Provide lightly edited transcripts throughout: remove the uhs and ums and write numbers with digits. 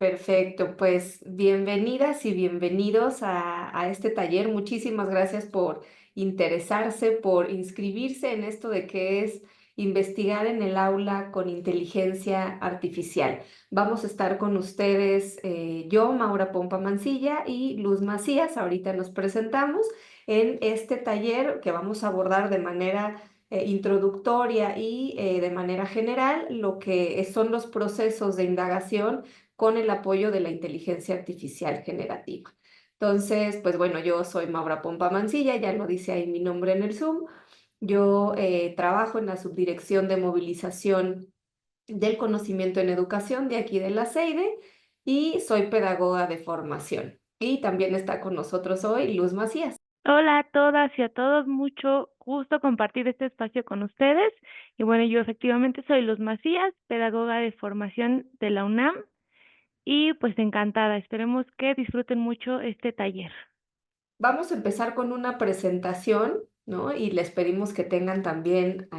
Perfecto, pues bienvenidas y bienvenidos a este taller. Muchísimas gracias por interesarse, por inscribirse en esto de qué es investigar en el aula con inteligencia artificial. Vamos a estar con ustedes, yo, Maura Pompa Mancilla y Luz Macías. Ahorita nos presentamos en este taller que vamos a abordar de manera introductoria y de manera general lo que son los procesos de indagación con el apoyo de la inteligencia artificial generativa. Entonces, pues bueno, yo soy Maura Pompa Mancilla, ya lo dice ahí mi nombre en el Zoom. Yo trabajo en la subdirección de movilización del conocimiento en educación de aquí de la CEIDE y soy pedagoga de formación. Y también está con nosotros hoy Luz Macías. Hola a todas y a todos, mucho gusto compartir este espacio con ustedes. Y bueno, yo efectivamente soy Luz Macías, pedagoga de formación de la UNAM, y pues encantada, esperemos que disfruten mucho este taller. Vamos a empezar con una presentación, ¿no? Y les pedimos que tengan también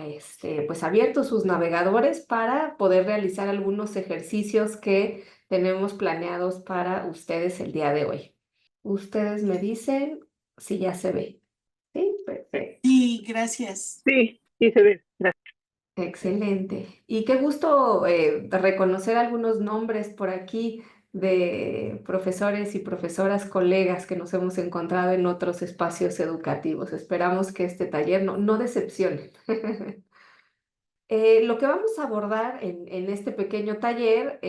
pues abiertos sus navegadores para poder realizar algunos ejercicios que tenemos planeados para ustedes el día de hoy. Ustedes me dicen si ya se ve. Sí, perfecto. Sí, gracias. Sí, sí se ve. Gracias. Excelente. Y qué gusto reconocer algunos nombres por aquí de profesores y profesoras, colegas que nos hemos encontrado en otros espacios educativos. Esperamos que este taller no decepcione. Lo que vamos a abordar en este pequeño taller,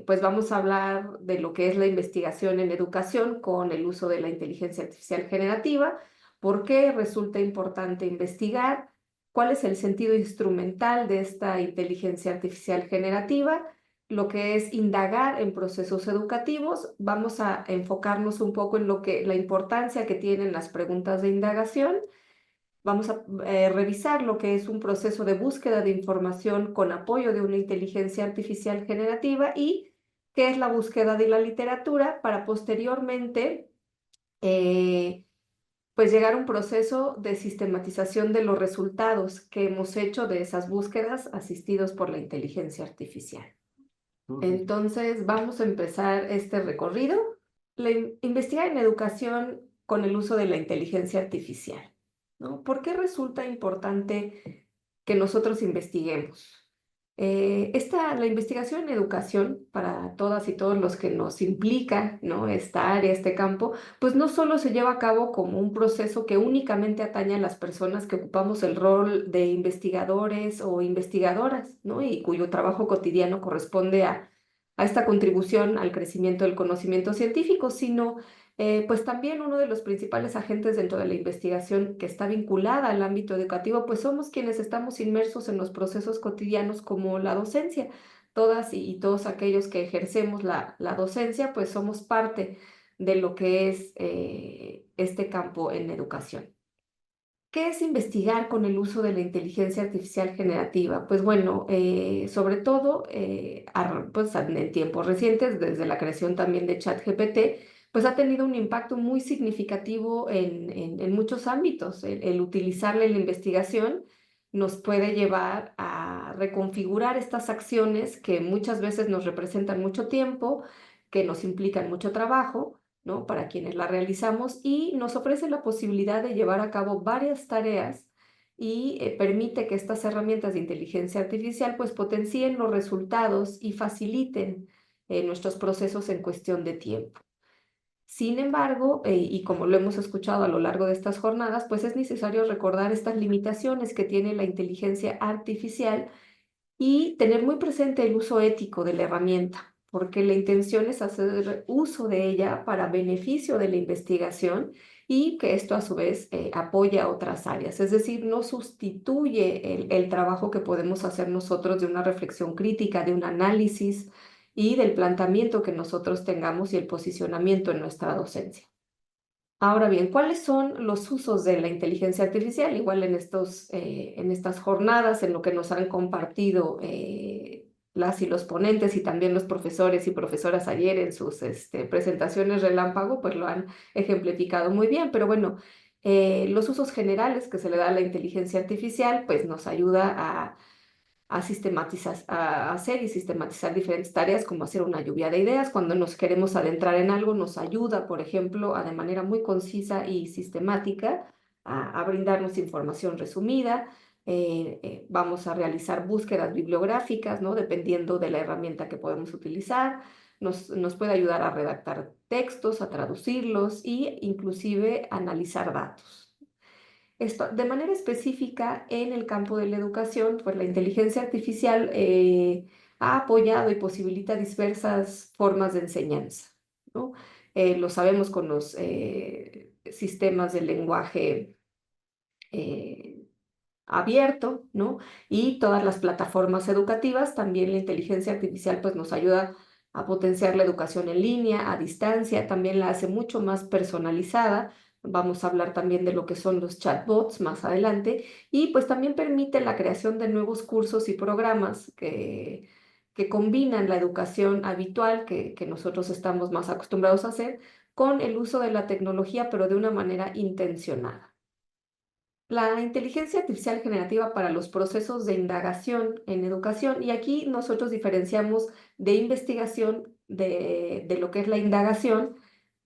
pues vamos a hablar de lo que es la investigación en educación con el uso de la inteligencia artificial generativa, por qué resulta importante investigar, cuál es el sentido instrumental de esta inteligencia artificial generativa, lo que es indagar en procesos educativos. Vamos a enfocarnos un poco en la importancia que tienen las preguntas de indagación. Vamos a revisar lo que es un proceso de búsqueda de información con apoyo de una inteligencia artificial generativa y qué es la búsqueda de la literatura para posteriormente eh, pues llegar a un proceso de sistematización de los resultados que hemos hecho de esas búsquedas asistidos por la inteligencia artificial. Entonces vamos a empezar este recorrido. Investigar en educación con el uso de la inteligencia artificial, ¿no? ¿Por qué resulta importante que nosotros investiguemos? La investigación en educación, para todas y todos los que nos implica, ¿no? Esta área, este campo, pues no solo se lleva a cabo como un proceso que únicamente atañe a las personas que ocupamos el rol de investigadores o investigadoras, ¿no? Y cuyo trabajo cotidiano corresponde a esta contribución al crecimiento del conocimiento científico, sino pues también uno de los principales agentes dentro de la investigación que está vinculada al ámbito educativo, pues somos quienes estamos inmersos en los procesos cotidianos como la docencia. Todas y todos aquellos que ejercemos la docencia, pues somos parte de lo que es este campo en educación. ¿Qué es investigar con el uso de la inteligencia artificial generativa? Pues bueno, sobre todo pues en tiempos recientes, desde la creación también de ChatGPT, pues ha tenido un impacto muy significativo en muchos ámbitos. El utilizarla en la investigación nos puede llevar a reconfigurar estas acciones que muchas veces nos representan mucho tiempo, que nos implican mucho trabajo, ¿no? Para quienes la realizamos y nos ofrece la posibilidad de llevar a cabo varias tareas y permite que estas herramientas de inteligencia artificial pues potencien los resultados y faciliten nuestros procesos en cuestión de tiempo. Sin embargo, y como lo hemos escuchado a lo largo de estas jornadas, pues es necesario recordar estas limitaciones que tiene la inteligencia artificial y tener muy presente el uso ético de la herramienta, porque la intención es hacer uso de ella para beneficio de la investigación y que esto a su vez apoya a otras áreas, es decir, no sustituye el trabajo que podemos hacer nosotros de una reflexión crítica, de un análisis y del planteamiento que nosotros tengamos y el posicionamiento en nuestra docencia. Ahora bien, ¿cuáles son los usos de la inteligencia artificial? Igual en estas jornadas, en lo que nos han compartido las y los ponentes y también los profesores y profesoras ayer en sus presentaciones relámpago, pues lo han ejemplificado muy bien. Pero bueno, los usos generales que se le da a la inteligencia artificial, pues nos ayuda a sistematizar, a hacer y sistematizar diferentes tareas, como hacer una lluvia de ideas. Cuando nos queremos adentrar en algo, nos ayuda, por ejemplo, a de manera muy concisa y sistemática a brindarnos información resumida. Vamos a realizar búsquedas bibliográficas, ¿no? Dependiendo de la herramienta que podemos utilizar. Nos puede ayudar a redactar textos, a traducirlos e inclusive analizar datos. Esto, de manera específica, en el campo de la educación, pues la inteligencia artificial ha apoyado y posibilita diversas formas de enseñanza, ¿no? Lo sabemos con los sistemas de lenguaje eh, abierto, ¿no? Y todas las plataformas educativas, también la inteligencia artificial pues nos ayuda a potenciar la educación en línea, a distancia, también la hace mucho más personalizada. Vamos a hablar también de lo que son los chatbots más adelante y pues también permite la creación de nuevos cursos y programas que combinan la educación habitual que nosotros estamos más acostumbrados a hacer con el uso de la tecnología, pero de una manera intencionada. La inteligencia artificial generativa para los procesos de indagación en educación, y aquí nosotros diferenciamos de investigación de lo que es la indagación,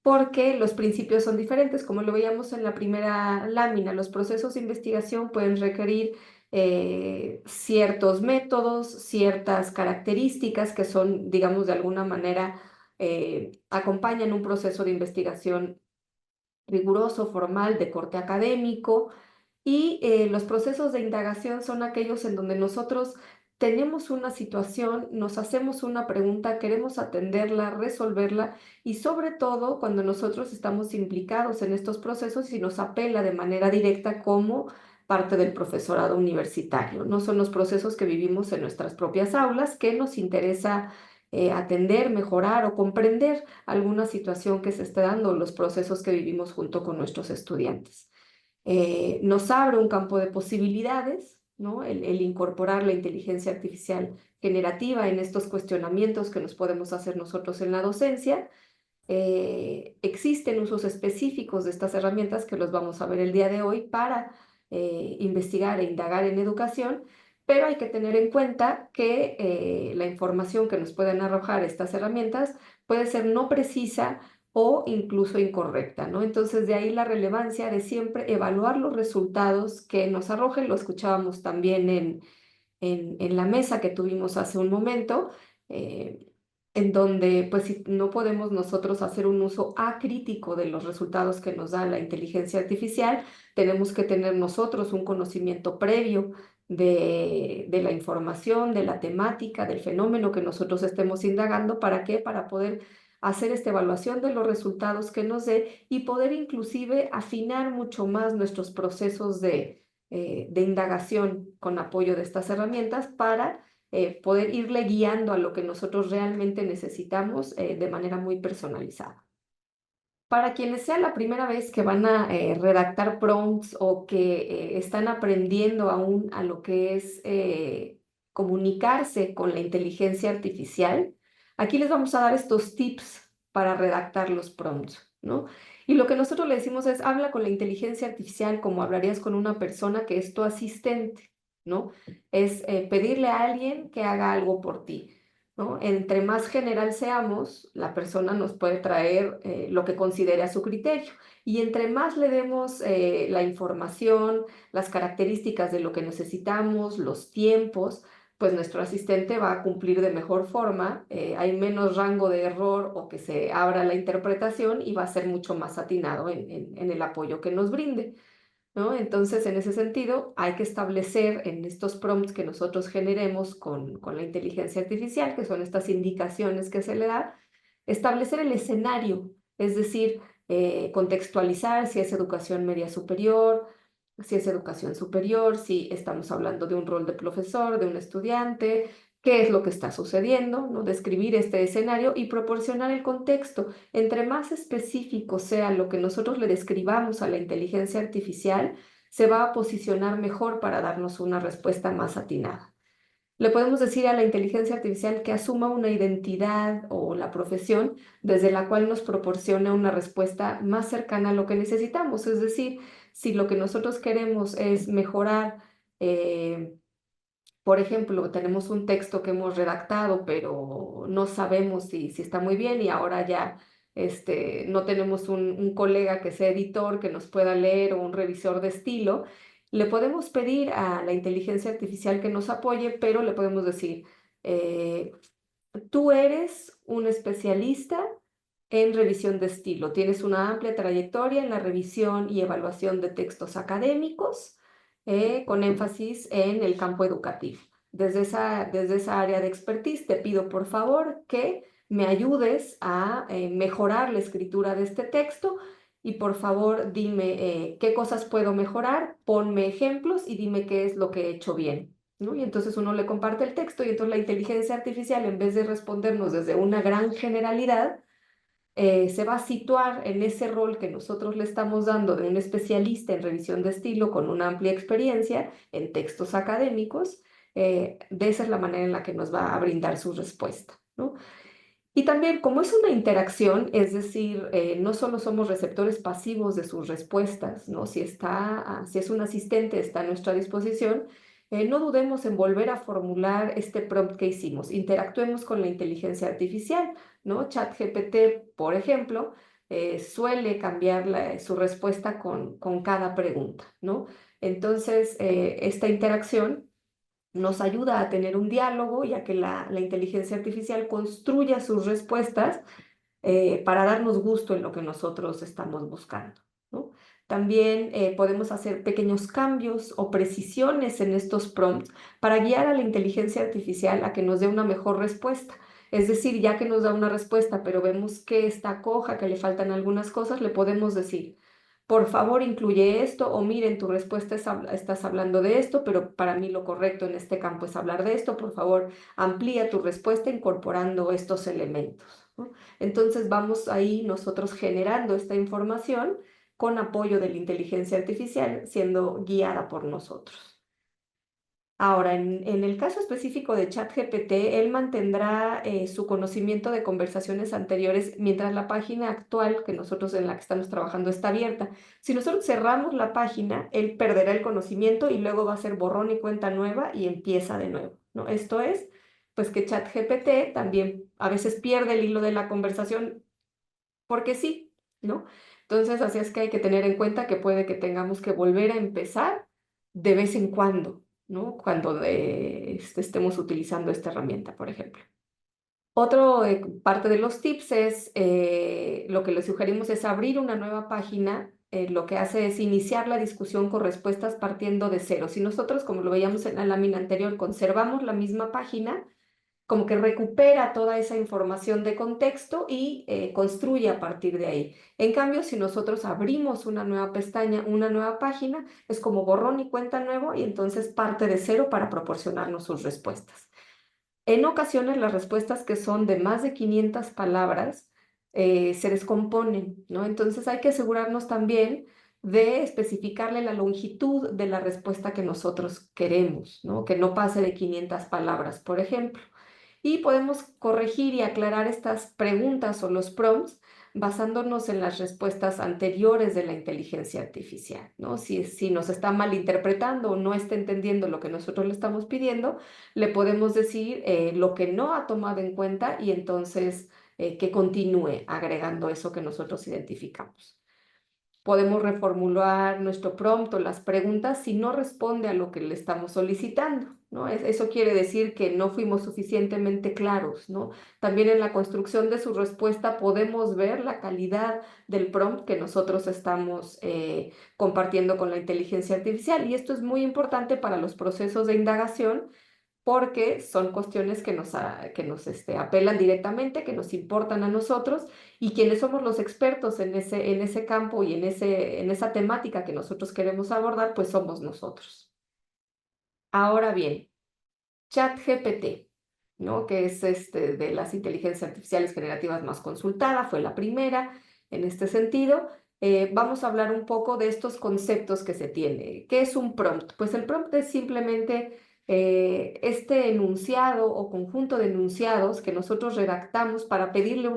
porque los principios son diferentes. Como lo veíamos en la primera lámina, los procesos de investigación pueden requerir ciertos métodos, ciertas características que son, digamos, de alguna manera, acompañan un proceso de investigación riguroso, formal, de corte académico y los procesos de indagación son aquellos en donde nosotros tenemos una situación, nos hacemos una pregunta, queremos atenderla, resolverla y sobre todo cuando nosotros estamos implicados en estos procesos y nos apela de manera directa como parte del profesorado universitario. No son los procesos que vivimos en nuestras propias aulas que nos interesa atender, mejorar o comprender alguna situación que se esté dando, los procesos que vivimos junto con nuestros estudiantes. Nos abre un campo de posibilidades, ¿no? El incorporar la inteligencia artificial generativa en estos cuestionamientos que nos podemos hacer nosotros en la docencia. Existen usos específicos de estas herramientas que los vamos a ver el día de hoy para investigar e indagar en educación, pero hay que tener en cuenta que la información que nos pueden arrojar estas herramientas puede ser no precisa o incluso incorrecta, ¿no? Entonces, de ahí la relevancia de siempre evaluar los resultados que nos arrojen. Lo escuchábamos también en la mesa que tuvimos hace un momento, eh, en donde pues si no podemos nosotros hacer un uso acrítico de los resultados que nos da la inteligencia artificial, tenemos que tener nosotros un conocimiento previo de la información, de la temática, del fenómeno que nosotros estemos indagando. ¿Para qué? Para poder hacer esta evaluación de los resultados que nos dé y poder inclusive afinar mucho más nuestros procesos de indagación con apoyo de estas herramientas para poder irle guiando a lo que nosotros realmente necesitamos de manera muy personalizada. Para quienes sea la primera vez que van a redactar prompts o que están aprendiendo aún a lo que es comunicarse con la inteligencia artificial, aquí les vamos a dar estos tips para redactar los prompts, ¿no? Y lo que nosotros le decimos es, habla con la inteligencia artificial como hablarías con una persona que es tu asistente, ¿no? Es pedirle a alguien que haga algo por ti. ¿No? Entre más general seamos, la persona nos puede traer lo que considere a su criterio. Y entre más le demos la información, las características de lo que necesitamos, los tiempos, pues nuestro asistente va a cumplir de mejor forma, hay menos rango de error o que se abra la interpretación y va a ser mucho más atinado en el apoyo que nos brinde. ¿No? Entonces, en ese sentido, hay que establecer en estos prompts que nosotros generemos con la inteligencia artificial, que son estas indicaciones que se le da, establecer el escenario, es decir, contextualizar si es educación media superior, si es educación superior, si estamos hablando de un rol de profesor, de un estudiante, qué es lo que está sucediendo, ¿no? Describir este escenario y proporcionar el contexto. Entre más específico sea lo que nosotros le describamos a la inteligencia artificial, se va a posicionar mejor para darnos una respuesta más atinada. Le podemos decir a la inteligencia artificial que asuma una identidad o la profesión desde la cual nos proporciona una respuesta más cercana a lo que necesitamos. Es decir, si lo que nosotros queremos es mejorar Por ejemplo, tenemos un texto que hemos redactado, pero no sabemos si está muy bien y ahora ya no tenemos un colega que sea editor que nos pueda leer o un revisor de estilo. Le podemos pedir a la inteligencia artificial que nos apoye, pero le podemos decir, eh, tú eres un especialista en revisión de estilo. Tienes una amplia trayectoria en la revisión y evaluación de textos académicos, con énfasis en el campo educativo. Desde esa área de expertise, te pido por favor que me ayudes a mejorar la escritura de este texto y por favor dime qué cosas puedo mejorar, ponme ejemplos y dime qué es lo que he hecho bien. ¿No? Y entonces uno le comparte el texto y entonces la inteligencia artificial, en vez de respondernos desde una gran generalidad, se va a situar en ese rol que nosotros le estamos dando de un especialista en revisión de estilo con una amplia experiencia en textos académicos. De esa es la manera en la que nos va a brindar su respuesta, ¿no? Y también, como es una interacción, es decir, no solo somos receptores pasivos de sus respuestas, ¿no? Si es un asistente, está a nuestra disposición, no dudemos en volver a formular este prompt que hicimos. Interactuemos con la inteligencia artificial, ¿no? ChatGPT, por ejemplo, suele cambiar su respuesta con cada pregunta, ¿no? Entonces, esta interacción nos ayuda a tener un diálogo y a que la inteligencia artificial construya sus respuestas para darnos gusto en lo que nosotros estamos buscando, ¿no? También podemos hacer pequeños cambios o precisiones en estos prompts para guiar a la inteligencia artificial a que nos dé una mejor respuesta. Es decir, ya que nos da una respuesta, pero vemos que está coja, que le faltan algunas cosas, le podemos decir, por favor, incluye esto, o miren, tu respuesta estás hablando de esto, pero para mí lo correcto en este campo es hablar de esto. Por favor, amplía tu respuesta incorporando estos elementos, ¿no? Entonces vamos ahí nosotros generando esta información con apoyo de la inteligencia artificial, siendo guiada por nosotros. Ahora, en el caso específico de ChatGPT, él mantendrá su conocimiento de conversaciones anteriores mientras la página actual que nosotros en la que estamos trabajando está abierta. Si nosotros cerramos la página, él perderá el conocimiento y luego va a ser borrón y cuenta nueva y empieza de nuevo, ¿no? Esto es, pues que ChatGPT también a veces pierde el hilo de la conversación porque sí, ¿no? Entonces, así es que hay que tener en cuenta que puede que tengamos que volver a empezar de vez en cuando, ¿no? Cuando estemos utilizando esta herramienta, por ejemplo. Otro parte de los tips es, lo que les sugerimos es abrir una nueva página. Lo que hace es iniciar la discusión con respuestas partiendo de cero. Si nosotros, como lo veíamos en la lámina anterior, conservamos la misma página, como que recupera toda esa información de contexto y construye a partir de ahí. En cambio, si nosotros abrimos una nueva pestaña, una nueva página, es como borrón y cuenta nuevo y entonces parte de cero para proporcionarnos sus respuestas. En ocasiones, las respuestas que son de más de 500 palabras se descomponen, ¿no? Entonces hay que asegurarnos también de especificarle la longitud de la respuesta que nosotros queremos, ¿no? Que no pase de 500 palabras, por ejemplo. Y podemos corregir y aclarar estas preguntas o los prompts basándonos en las respuestas anteriores de la inteligencia artificial, ¿no? Si nos está malinterpretando o no está entendiendo lo que nosotros le estamos pidiendo, le podemos decir lo que no ha tomado en cuenta y entonces que continúe agregando eso que nosotros identificamos. Podemos reformular nuestro prompt o las preguntas si no responde a lo que le estamos solicitando, ¿no? Eso quiere decir que no fuimos suficientemente claros, ¿no? También en la construcción de su respuesta podemos ver la calidad del prompt que nosotros estamos compartiendo con la inteligencia artificial. Y esto es muy importante para los procesos de indagación porque son cuestiones que nos apelan directamente, que nos importan a nosotros y quienes somos los expertos en ese campo y en esa temática que nosotros queremos abordar, pues somos nosotros. Ahora bien, ChatGPT, ¿no? Que es de las inteligencias artificiales generativas más consultada, fue la primera en este sentido. Vamos a hablar un poco de estos conceptos que se tiene. ¿Qué es un prompt? Pues el prompt es simplemente este enunciado o conjunto de enunciados que nosotros redactamos para pedirle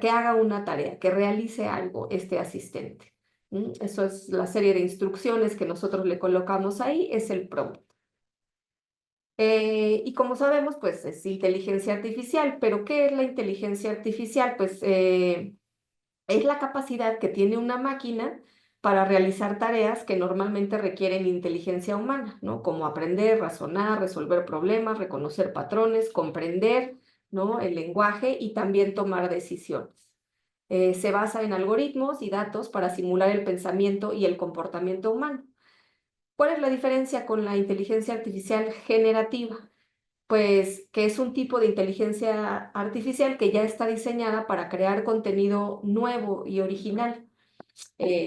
que haga una tarea, que realice algo este asistente. Eso es la serie de instrucciones que nosotros le colocamos ahí, es el prompt. Y como sabemos, pues es inteligencia artificial, pero ¿qué es la inteligencia artificial? Pues es la capacidad que tiene una máquina para realizar tareas que normalmente requieren inteligencia humana, ¿no? Como aprender, razonar, resolver problemas, reconocer patrones, comprender, ¿no? El lenguaje y también tomar decisiones. Se basa en algoritmos y datos para simular el pensamiento y el comportamiento humano. ¿Cuál es la diferencia con la inteligencia artificial generativa? Pues que es un tipo de inteligencia artificial que ya está diseñada para crear contenido nuevo y original,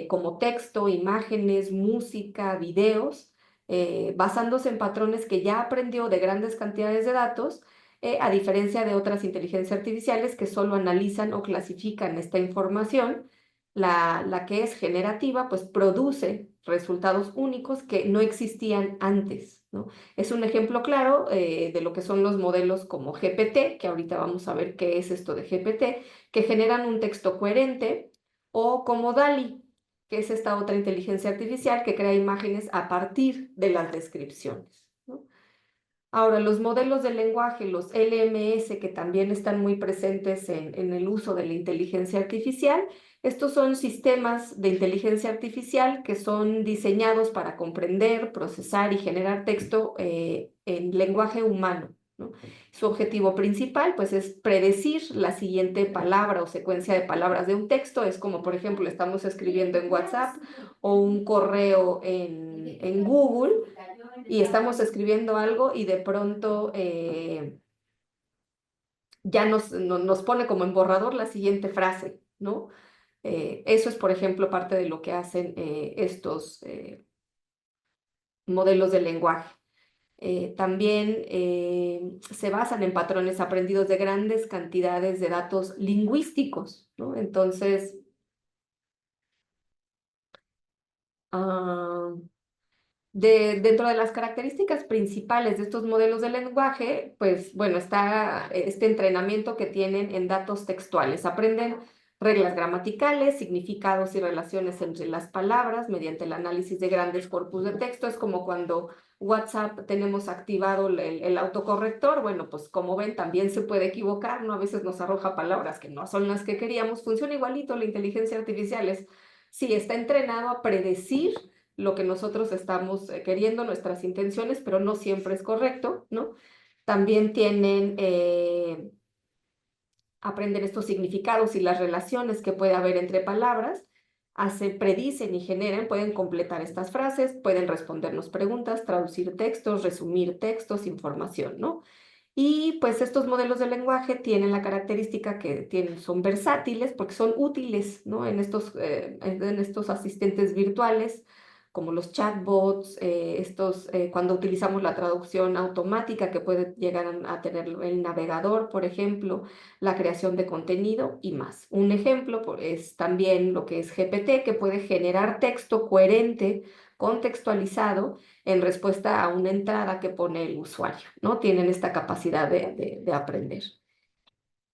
como texto, imágenes, música, videos, basándose en patrones que ya aprendió de grandes cantidades de datos, a diferencia de otras inteligencias artificiales que solo analizan o clasifican esta información. La que es generativa, pues produce resultados únicos que no existían antes, ¿no? Es un ejemplo claro de lo que son los modelos como GPT, que ahorita vamos a ver qué es esto de GPT, que generan un texto coherente, o como DALI, que es esta otra inteligencia artificial que crea imágenes a partir de las descripciones, ¿no? Ahora, los modelos de lenguaje, los LMS, que también están muy presentes en el uso de la inteligencia artificial, estos son sistemas de inteligencia artificial que son diseñados para comprender, procesar y generar texto en lenguaje humano, ¿no? Su objetivo principal, pues, es predecir la siguiente palabra o secuencia de palabras de un texto. Es como, por ejemplo, estamos escribiendo en WhatsApp o un correo en Google y estamos escribiendo algo y de pronto ya nos pone como en borrador la siguiente frase, ¿no? Eso es, por ejemplo, parte de lo que hacen estos modelos de lenguaje. También se basan en patrones aprendidos de grandes cantidades de datos lingüísticos, ¿no? Entonces, ah, dentro de las características principales de estos modelos de lenguaje, pues bueno, está este entrenamiento que tienen en datos textuales. Aprenden reglas gramaticales, significados y relaciones entre las palabras mediante el análisis de grandes corpus de texto. Es como cuando WhatsApp tenemos activado el autocorrector. Bueno, pues como ven, también se puede equivocar, ¿no? A veces nos arroja palabras que no son las que queríamos. Funciona igualito la inteligencia artificial. Sí, está entrenado a predecir lo que nosotros estamos queriendo, nuestras intenciones, pero no siempre es correcto, ¿no? También aprenden estos significados y las relaciones que puede haber entre palabras, predicen y generan, pueden completar estas frases, pueden respondernos preguntas, traducir textos, resumir textos, información, ¿no? Y pues estos modelos de lenguaje tienen la característica que son versátiles porque son útiles, ¿no? En estos asistentes virtuales, como los chatbots, cuando utilizamos la traducción automática que puede llegar a tener el navegador, por ejemplo, la creación de contenido y más. Un ejemplo es también lo que es GPT, que puede generar texto coherente, contextualizado, en respuesta a una entrada que pone el usuario, ¿no? Tienen esta capacidad de aprender.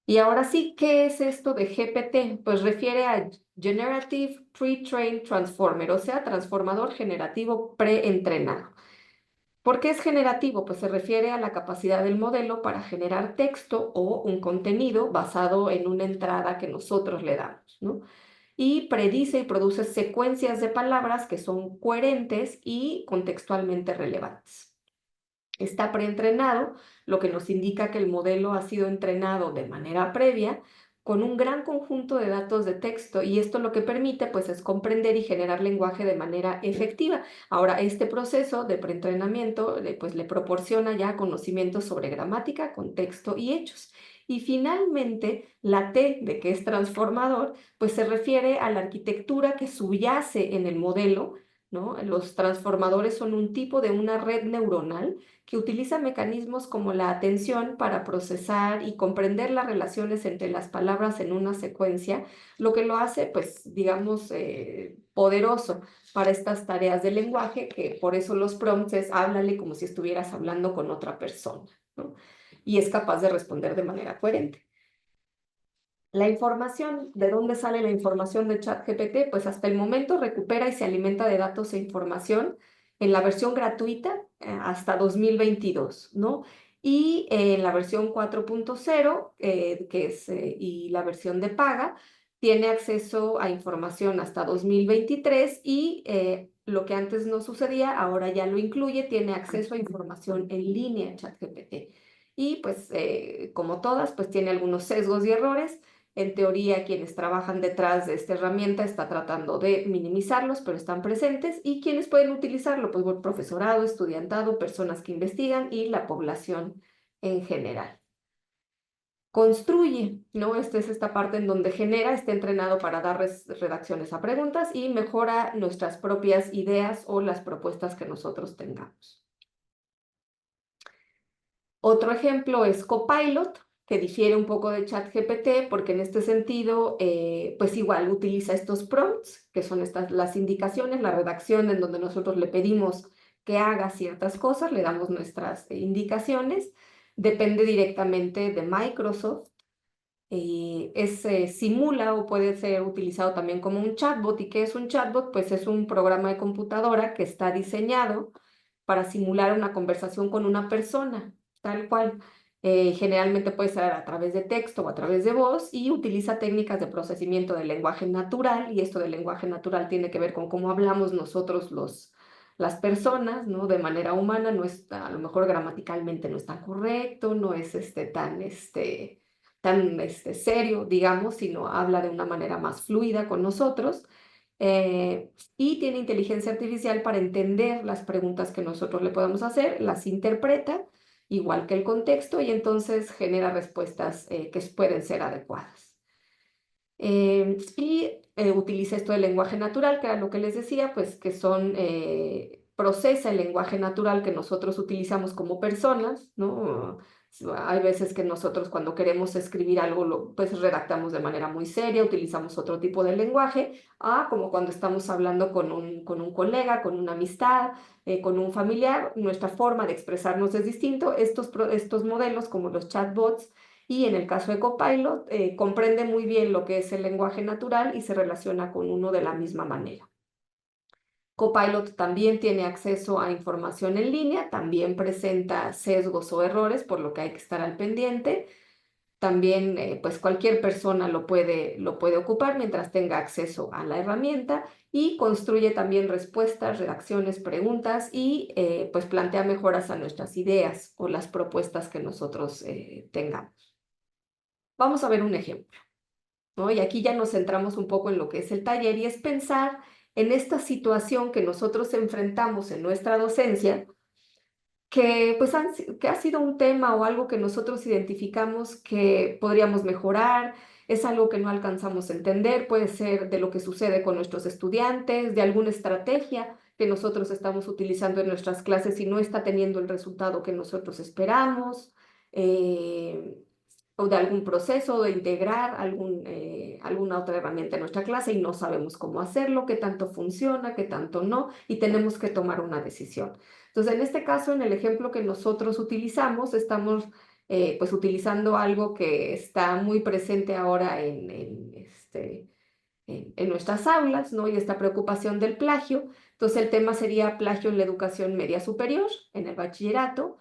Y ahora sí, ¿qué es esto de GPT? Pues refiere a Generative Pre-trained Transformer, o sea, transformador generativo preentrenado. ¿Por qué es generativo? Pues se refiere a la capacidad del modelo para generar texto o un contenido basado en una entrada que nosotros le damos, ¿no? Y predice y produce secuencias de palabras que son coherentes y contextualmente relevantes. Está preentrenado, lo que nos indica que el modelo ha sido entrenado de manera previa con un gran conjunto de datos de texto, y esto lo que permite pues es comprender y generar lenguaje de manera efectiva. Ahora, este proceso de preentrenamiento pues le proporciona ya conocimientos sobre gramática, contexto y hechos. Y finalmente, la T de que es transformador, pues se refiere a la arquitectura que subyace en el modelo, ¿no? Los transformadores son un tipo de una red neuronal que utiliza mecanismos como la atención para procesar y comprender las relaciones entre las palabras en una secuencia, lo que lo hace, pues, digamos, poderoso para estas tareas de lenguaje, que por eso los prompts es háblale como si estuvieras hablando con otra persona, ¿no? Y es capaz de responder de manera coherente. La información, ¿de dónde sale la información de ChatGPT? Pues hasta el momento recupera y se alimenta de datos e información en la versión gratuita hasta 2022, ¿no? Y en la versión 4.0, que es y la versión de paga, tiene acceso a información hasta 2023 y lo que antes no sucedía, ahora ya lo incluye, tiene acceso a información en línea en ChatGPT. Y pues como todas, pues tiene algunos sesgos y errores. En teoría, quienes trabajan detrás de esta herramienta están tratando de minimizarlos, pero están presentes. ¿Y quienes pueden utilizarlo? Pues el profesorado, estudiantado, personas que investigan y la población en general. Construye, ¿no? Esta es esta parte en donde genera, está entrenado para dar redacciones a preguntas y mejora nuestras propias ideas o las propuestas que nosotros tengamos. Otro ejemplo es Copilot, que difiere un poco de ChatGPT porque en este sentido, pues igual utiliza estos prompts, que son estas las indicaciones, la redacción en donde nosotros le pedimos que haga ciertas cosas, le damos nuestras indicaciones, depende directamente de Microsoft. Simula o puede ser utilizado también como un chatbot. ¿Y qué es un chatbot? Pues es un programa de computadora que está diseñado para simular una conversación con una persona, tal cual. Generalmente puede ser a través de texto o a través de voz y utiliza técnicas de procesamiento del lenguaje natural, y esto del lenguaje natural tiene que ver con cómo hablamos nosotros las personas, ¿no? De manera humana, no está, a lo mejor gramaticalmente no está correcto, no es tan serio, digamos, sino habla de una manera más fluida con nosotros. Y tiene inteligencia artificial para entender las preguntas que nosotros le podamos hacer, las interpreta, igual que el contexto, y entonces genera respuestas que pueden ser adecuadas. Utiliza esto del lenguaje natural, que era lo que les decía, pues que procesa el lenguaje natural que nosotros utilizamos como personas, ¿no? Hay veces que nosotros cuando queremos escribir algo, pues redactamos de manera muy seria, utilizamos otro tipo de lenguaje, como cuando estamos hablando con un colega, con una amistad, con un familiar, nuestra forma de expresarnos es distinto. Estos modelos, como los chatbots, y en el caso de Copilot, comprende muy bien lo que es el lenguaje natural y se relaciona con uno de la misma manera. Copilot también tiene acceso a información en línea, también presenta sesgos o errores, por lo que hay que estar al pendiente. También, pues cualquier persona lo puede ocupar mientras tenga acceso a la herramienta, y construye también respuestas, redacciones, preguntas y pues plantea mejoras a nuestras ideas o las propuestas que nosotros tengamos. Vamos a ver un ejemplo, ¿no? Y aquí ya nos centramos un poco en lo que es el taller, y es pensar en esta situación que nosotros enfrentamos en nuestra docencia, que pues que ha sido un tema o algo que nosotros identificamos que podríamos mejorar, es algo que no alcanzamos a entender, puede ser de lo que sucede con nuestros estudiantes, de alguna estrategia que nosotros estamos utilizando en nuestras clases y no está teniendo el resultado que nosotros esperamos. eh, o de algún proceso de integrar alguna otra herramienta en nuestra clase y no sabemos cómo hacerlo, qué tanto funciona, qué tanto no, y tenemos que tomar una decisión. Entonces, en este caso, en el ejemplo que nosotros utilizamos, estamos pues utilizando algo que está muy presente ahora en nuestras aulas, ¿no? Y esta preocupación del plagio. Entonces, el tema sería plagio en la educación media superior, en el bachillerato.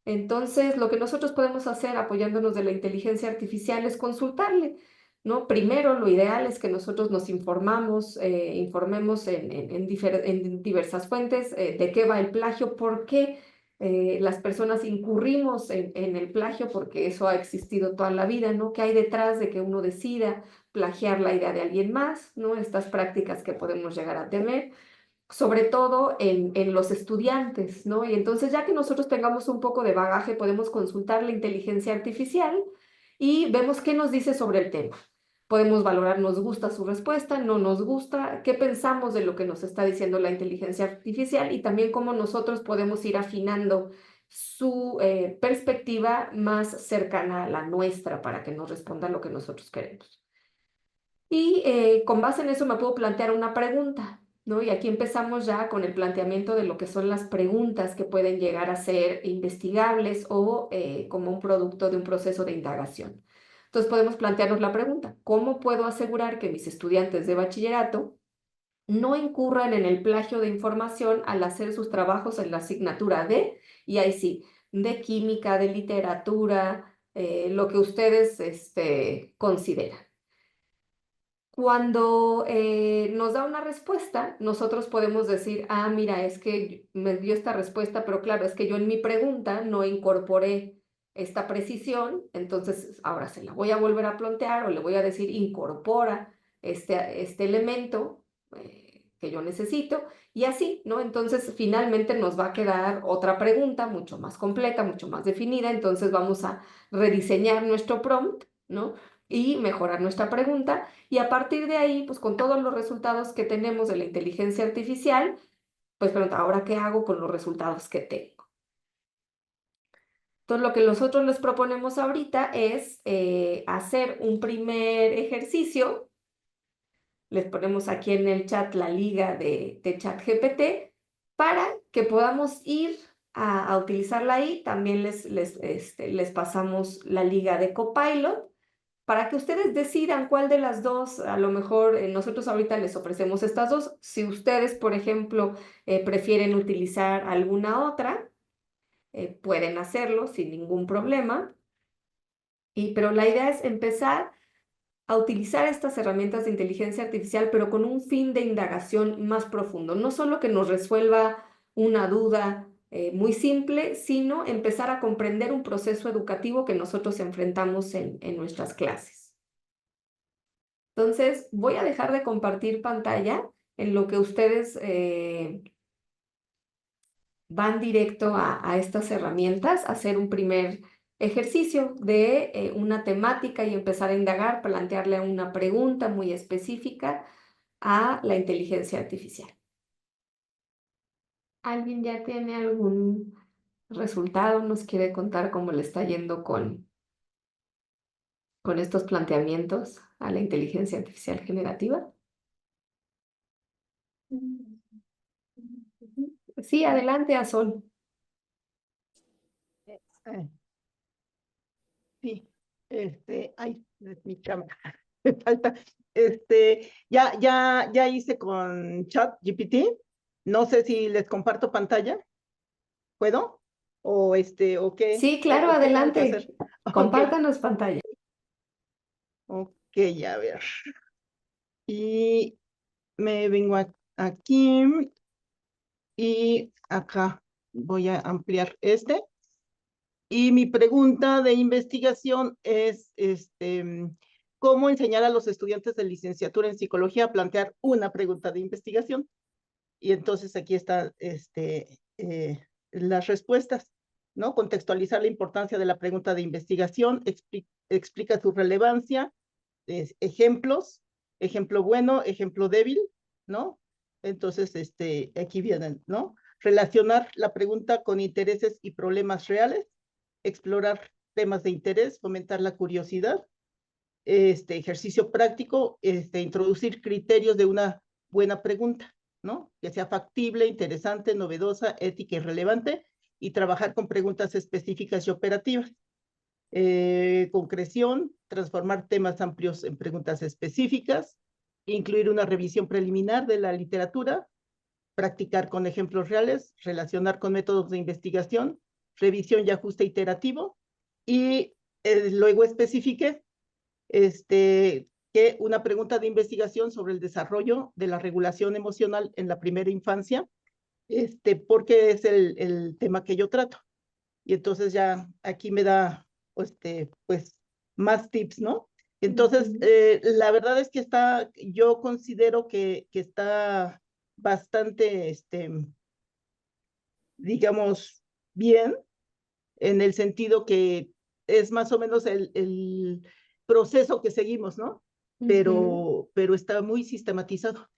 Entonces, lo que nosotros podemos hacer apoyándonos de la inteligencia artificial es consultarle, ¿no? Primero, lo ideal es que nosotros nos informemos en diversas fuentes de qué va el plagio, por qué las personas incurrimos en el plagio, porque eso ha existido toda la vida, ¿no? ¿Qué hay detrás de que uno decida plagiar la idea de alguien más, ¿no? Estas prácticas que podemos llegar a tener, sobre todo en los estudiantes, ¿no? Y entonces, ya que nosotros tengamos un poco de bagaje, podemos consultar la inteligencia artificial y vemos qué nos dice sobre el tema. Podemos valorar, nos gusta su respuesta, no nos gusta, qué pensamos de lo que nos está diciendo la inteligencia artificial, y también cómo nosotros podemos ir afinando su perspectiva más cercana a la nuestra para que nos responda lo que nosotros queremos. Y con base en eso me puedo plantear una pregunta, ¿no? Y aquí empezamos ya con el planteamiento de lo que son las preguntas que pueden llegar a ser investigables o como un producto de un proceso de indagación. Entonces podemos plantearnos la pregunta: ¿cómo puedo asegurar que mis estudiantes de bachillerato no incurran en el plagio de información al hacer sus trabajos en la asignatura D, y ahí sí, de química, de literatura, lo que ustedes consideran. Cuando nos da una respuesta, nosotros podemos decir, ah, mira, es que me dio esta respuesta, pero claro, es que yo en mi pregunta no incorporé esta precisión, entonces ahora se la voy a volver a plantear o le voy a decir, incorpora este elemento que yo necesito, y así, ¿no? Entonces finalmente nos va a quedar otra pregunta mucho más completa, mucho más definida, entonces vamos a rediseñar nuestro prompt, ¿no? Y mejorar nuestra pregunta. Y a partir de ahí, pues con todos los resultados que tenemos de la inteligencia artificial, pues pregunta, ¿ahora qué hago con los resultados que tengo? Entonces, lo que nosotros les proponemos ahorita es hacer un primer ejercicio. Les ponemos aquí en el chat la liga de ChatGPT para que podamos ir a utilizarla ahí. También les pasamos la liga de Copilot para que ustedes decidan cuál de las dos. A lo mejor nosotros ahorita les ofrecemos estas dos. Si ustedes, por ejemplo, prefieren utilizar alguna otra, pueden hacerlo sin ningún problema. Pero la idea es empezar a utilizar estas herramientas de inteligencia artificial, pero con un fin de indagación más profundo. No solo que nos resuelva una duda muy simple, sino empezar a comprender un proceso educativo que nosotros enfrentamos en nuestras clases. Entonces, voy a dejar de compartir pantalla en lo que ustedes van directo a estas herramientas, a hacer un primer ejercicio de una temática y empezar a indagar, plantearle una pregunta muy específica a la inteligencia artificial. ¿Alguien ya tiene algún resultado? ¿Nos quiere contar cómo le está yendo con estos planteamientos a la inteligencia artificial generativa? Sí, adelante, Azul. Eh, Sí, ay, es mi cámara, me falta, ya hice con ChatGPT, no sé si les comparto pantalla, ¿puedo? O qué, Sí, claro, o qué tengo que hacer. adelante. Ok, Compártanos pantalla. ok, a ver, y me vengo aquí, y acá voy a ampliar y mi pregunta de investigación es, ¿cómo enseñar a los estudiantes de licenciatura en psicología a plantear una pregunta de investigación? Y entonces aquí están las respuestas, ¿no? Contextualizar la importancia de la pregunta de investigación, explica su relevancia, ejemplos, ejemplo bueno, ejemplo débil, ¿no? Entonces, aquí vienen, ¿no? Relacionar la pregunta con intereses y problemas reales, explorar temas de interés, fomentar la curiosidad, ejercicio práctico, introducir criterios de una buena pregunta, ¿no? Que sea factible, interesante, novedosa, ética y relevante, y trabajar con preguntas específicas y operativas. Concreción, transformar temas amplios en preguntas específicas, incluir una revisión preliminar de la literatura, practicar con ejemplos reales, relacionar con métodos de investigación, revisión y ajuste iterativo, y luego especifique que una pregunta de investigación sobre el desarrollo de la regulación emocional en la primera infancia, porque es el tema que yo trato. Y entonces ya aquí me da, pues, más tips, ¿no? Entonces, la verdad es que yo considero que está bastante, digamos, bien, en el sentido que es más o menos el proceso que seguimos, ¿no? Pero está muy sistematizado.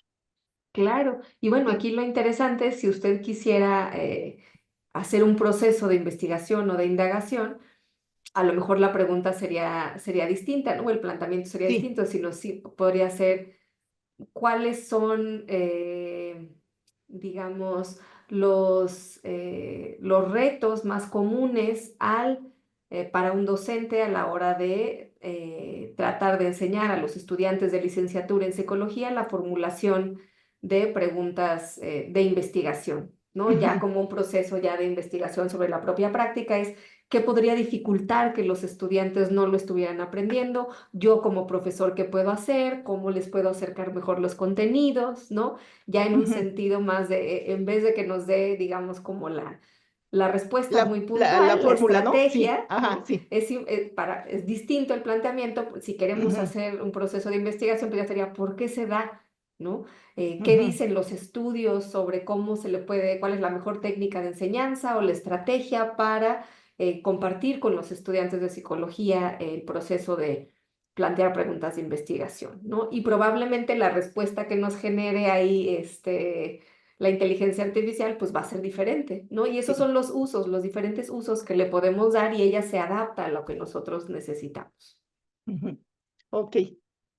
Claro, y bueno, Sí, aquí lo interesante es si usted quisiera hacer un proceso de investigación o de indagación, a lo mejor la pregunta sería distinta, ¿no? El planteamiento sería sí, distinto, sino sí podría ser cuáles son, digamos, los retos más comunes para un docente a la hora de tratar de enseñar a los estudiantes de licenciatura en psicología la formulación de preguntas de investigación, ¿no? Ya como un proceso ya de investigación sobre la propia práctica es qué podría dificultar que los estudiantes no lo estuvieran aprendiendo, yo como profesor qué puedo hacer, cómo les puedo acercar mejor los contenidos, ¿no? Ya en un sentido más de, en vez de que nos dé, digamos, como la respuesta muy La puntual, la fórmula, ¿no? Sí, estrategia, ajá, ¿no? sí. Es distinto el planteamiento. Si queremos Ujú, hacer un proceso de investigación, pues ya sería ¿por qué se da? ¿No? ¿Qué ujú, dicen los estudios sobre cómo se le puede, cuál es la mejor técnica de enseñanza o la estrategia para compartir con los estudiantes de psicología el proceso de plantear preguntas de investigación, ¿no? Y probablemente la respuesta que nos genere ahí, la inteligencia artificial, pues va a ser diferente, ¿no? Y esos sí. son los usos, los diferentes usos que le podemos dar y ella se adapta a lo que nosotros necesitamos. Ujú. Ok,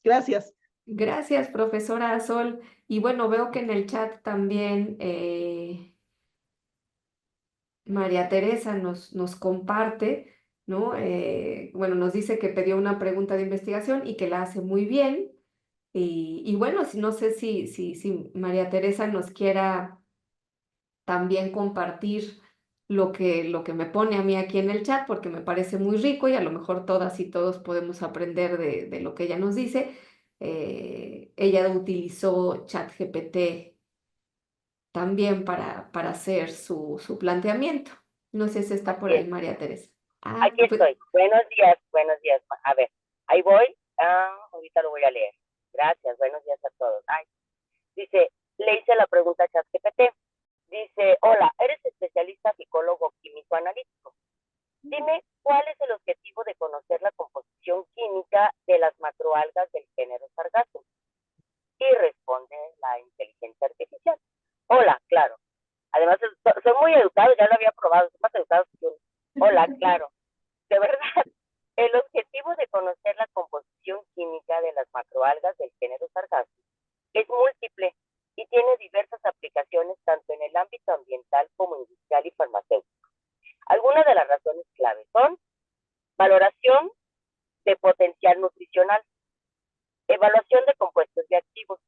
gracias. Gracias, profesora Sol. Y bueno, veo que en el chat también María Teresa nos comparte, ¿no? Bueno, nos dice que pidió una pregunta de investigación y que la hace muy bien. Y bueno, no sé si María Teresa nos quiera también compartir lo que me pone a mí aquí en el chat, porque me parece muy rico y a lo mejor todas y todos podemos aprender de lo que ella nos dice. Ella utilizó ChatGPT también para hacer su planteamiento. No sé si está por Bien, ahí María Teresa. Ah, aquí pues estoy. Buenos días, buenos días. A ver, ahí voy. Ahorita lo voy a leer. Gracias, buenos días a todos. Ay, dice, le hice la pregunta a ChatGPT. Dice, hola, eres especialista psicólogo químico analítico. Dime, ¿cuál es el objetivo de conocer la composición química de las macroalgas del género Sargassum? Y responde la inteligencia artificial. Hola, claro. Además, soy muy educado, ya lo había probado, soy más educado que yo. Hola, claro. De verdad, el objetivo de conocer la composición química de las macroalgas del género Sargassum es múltiple y tiene diversas aplicaciones tanto en el ámbito ambiental como industrial y farmacéutico. Algunas de las razones clave son valoración de potencial nutricional, evaluación de compuestos bioactivos,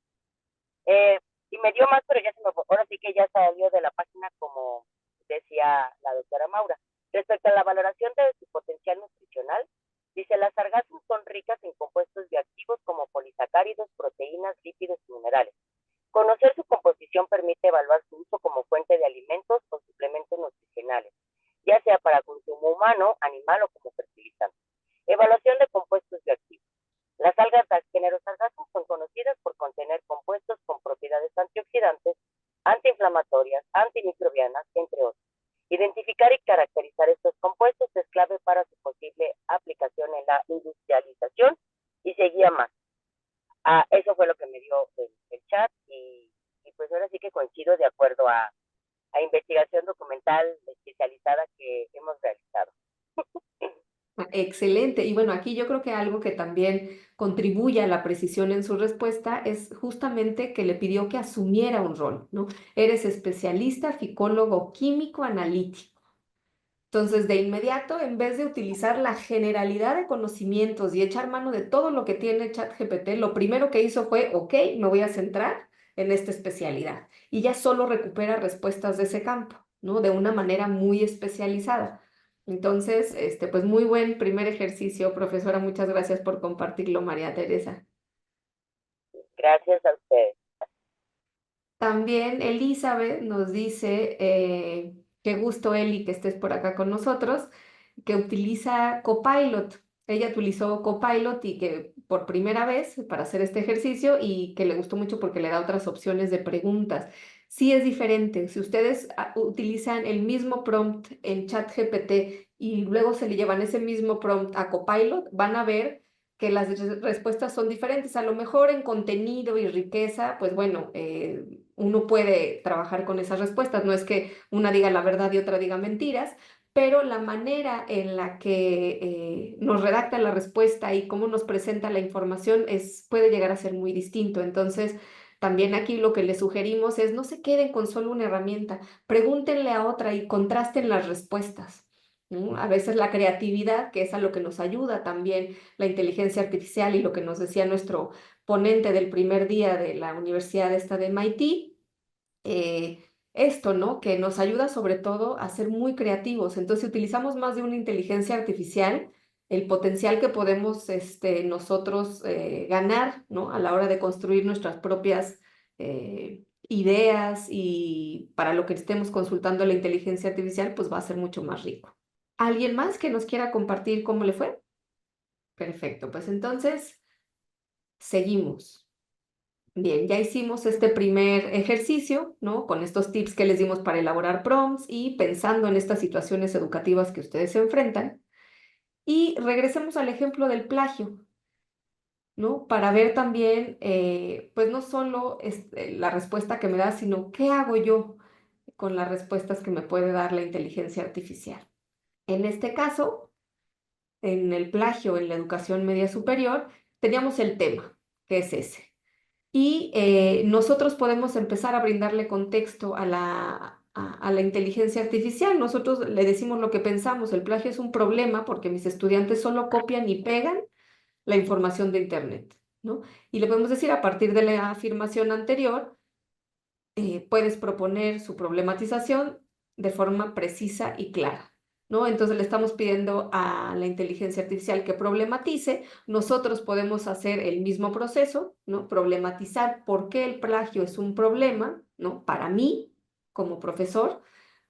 eh, y me dio más, pero ya se me fue. Ahora sí que ya salió de la página como decía la doctora Maura. Respecto a la valoración de su potencial nutricional, dice, las sargassum son ricas en compuestos bioactivos como polisacáridos, proteínas, lípidos y minerales. Conocer su composición permite evaluar su uso como fuente de alimentos o suplementos nutricionales, ya sea para consumo humano, animal o como fertilizante. Evaluación de compuestos bioactivos. Las algas del género Sargassum son conocidas por contener compuestos con propiedades antioxidantes, antiinflamatorias, antimicrobianas, entre otros. Identificar y caracterizar estos compuestos es clave para su posible aplicación en la industrialización y seguía más. Eso fue lo que me dio el chat y pues ahora sí que coincido de acuerdo a investigación documental especializada que hemos realizado. excelente. Y bueno, aquí yo creo que algo que también contribuye a la precisión en su respuesta es justamente que le pidió que asumiera un rol, ¿no? Eres especialista, psicólogo, químico, analítico. Entonces, de inmediato, en vez de utilizar la generalidad de conocimientos y echar mano de todo lo que tiene ChatGPT, lo primero que hizo fue, ok, me voy a centrar en esta especialidad. Y ya solo recupera respuestas de ese campo, ¿no? De una manera muy especializada. Entonces, pues muy buen primer ejercicio, profesora. Muchas gracias por compartirlo, María Teresa. Gracias a ustedes. También Elizabeth nos dice, qué gusto Eli que estés por acá con nosotros, que utiliza Copilot. Ella utilizó Copilot y que por primera vez para hacer este ejercicio y que le gustó mucho porque le da otras opciones de preguntas. Sí es diferente. Si ustedes utilizan el mismo prompt en ChatGPT y luego se le llevan ese mismo prompt a Copilot, van a ver que las respuestas son diferentes. A lo mejor en contenido y riqueza, pues bueno, uno puede trabajar con esas respuestas. No es que una diga la verdad y otra diga mentiras, pero la manera en la que nos redacta la respuesta y cómo nos presenta la información puede llegar a ser muy distinto. Entonces, también aquí lo que les sugerimos es no se queden con solo una herramienta, pregúntenle a otra y contrasten las respuestas. ¿no? A veces la creatividad, que es a lo que nos ayuda también la inteligencia artificial y lo que nos decía nuestro ponente del primer día de la universidad esta de MIT, esto, ¿no? Que nos ayuda sobre todo a ser muy creativos. Entonces, si utilizamos más de una inteligencia artificial, el potencial que podemos nosotros ganar, ¿no? A la hora de construir nuestras propias ideas y para lo que estemos consultando la inteligencia artificial, pues va a ser mucho más rico. ¿Alguien más que nos quiera compartir cómo le fue? Perfecto, pues entonces seguimos. Bien, ya hicimos este primer ejercicio, ¿no? Con estos tips que les dimos para elaborar prompts y pensando en estas situaciones educativas que ustedes se enfrentan. Y regresemos al ejemplo del plagio, ¿no? Para ver también, pues no solo la respuesta que me da, sino qué hago yo con las respuestas que me puede dar la inteligencia artificial. En este caso, en el plagio en la educación media superior, teníamos el tema, que es ese. Y nosotros podemos empezar a brindarle contexto a la inteligencia artificial. Nosotros le decimos lo que pensamos. El plagio es un problema porque mis estudiantes solo copian y pegan la información de Internet, ¿no? Y le podemos decir a partir de la afirmación anterior, puedes proponer su problematización de forma precisa y clara, ¿no? Entonces le estamos pidiendo a la inteligencia artificial que problematice. Nosotros podemos hacer el mismo proceso, ¿no? Problematizar por qué el plagio es un problema, ¿no? Para mí, como profesor,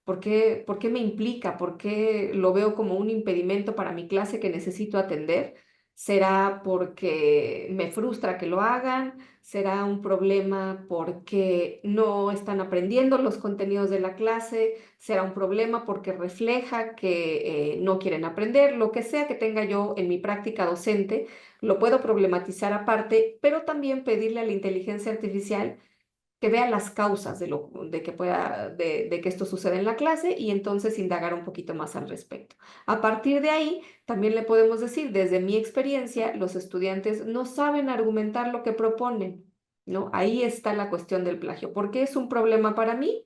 por qué me implica? ¿Por qué lo veo como un impedimento para mi clase que necesito atender? ¿Será porque me frustra que lo hagan? ¿Será un problema porque no están aprendiendo los contenidos de la clase? ¿Será un problema porque refleja que no quieren aprender? Lo que sea que tenga yo en mi práctica docente, lo puedo problematizar aparte, pero también pedirle a la inteligencia artificial que vea las causas de que esto suceda en la clase y entonces indagar un poquito más al respecto. A partir de ahí, también le podemos decir, desde mi experiencia, los estudiantes no saben argumentar lo que proponen, ¿no? Ahí está la cuestión del plagio. ¿Por qué es un problema para mí?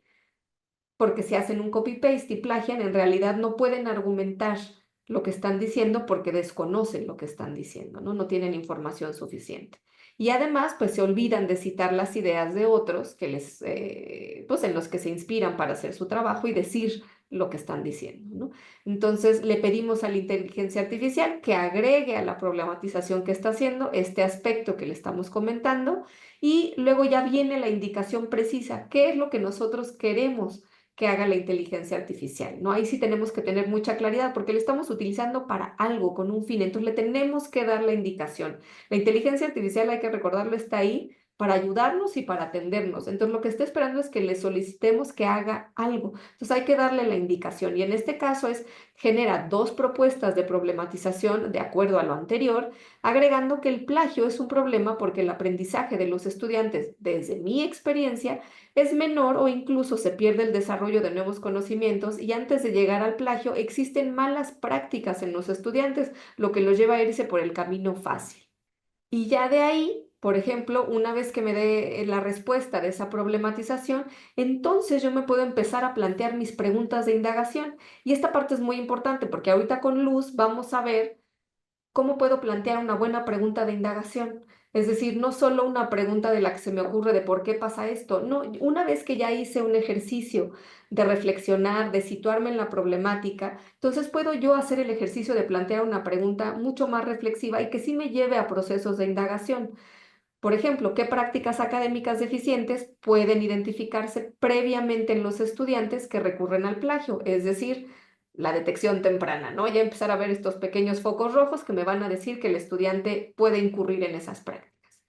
Porque si hacen un copy-paste y plagian, en realidad no pueden argumentar lo que están diciendo porque desconocen lo que están diciendo, ¿no? No tienen información suficiente. Y además, pues se olvidan de citar las ideas de otros pues en los que se inspiran para hacer su trabajo y decir lo que están diciendo, ¿no? Entonces, le pedimos a la inteligencia artificial que agregue a la problematización que está haciendo este aspecto que le estamos comentando y luego ya viene la indicación precisa, qué es lo que nosotros queremos que haga la inteligencia artificial, ¿no? Ahí sí tenemos que tener mucha claridad porque lo estamos utilizando para algo, con un fin, entonces le tenemos que dar la indicación. La inteligencia artificial, hay que recordarlo, está ahí para ayudarnos y para atendernos. Entonces lo que está esperando es que le solicitemos que haga algo. Entonces hay que darle la indicación y en este caso genera dos propuestas de problematización de acuerdo a lo anterior, agregando que el plagio es un problema porque el aprendizaje de los estudiantes, desde mi experiencia, es menor o incluso se pierde el desarrollo de nuevos conocimientos y antes de llegar al plagio existen malas prácticas en los estudiantes, lo que los lleva a irse por el camino fácil. Y ya de ahí, por ejemplo, una vez que me dé la respuesta de esa problematización, entonces yo me puedo empezar a plantear mis preguntas de indagación. Y esta parte es muy importante porque ahorita con Luz vamos a ver ¿cómo puedo plantear una buena pregunta de indagación? Es decir, no solo una pregunta de la que se me ocurre de por qué pasa esto. No, una vez que ya hice un ejercicio de reflexionar, de situarme en la problemática, entonces puedo yo hacer el ejercicio de plantear una pregunta mucho más reflexiva y que sí me lleve a procesos de indagación. Por ejemplo, ¿qué prácticas académicas deficientes pueden identificarse previamente en los estudiantes que recurren al plagio? Es decir, la detección temprana, ¿no? Ya empezar a ver estos pequeños focos rojos que me van a decir que el estudiante puede incurrir en esas prácticas.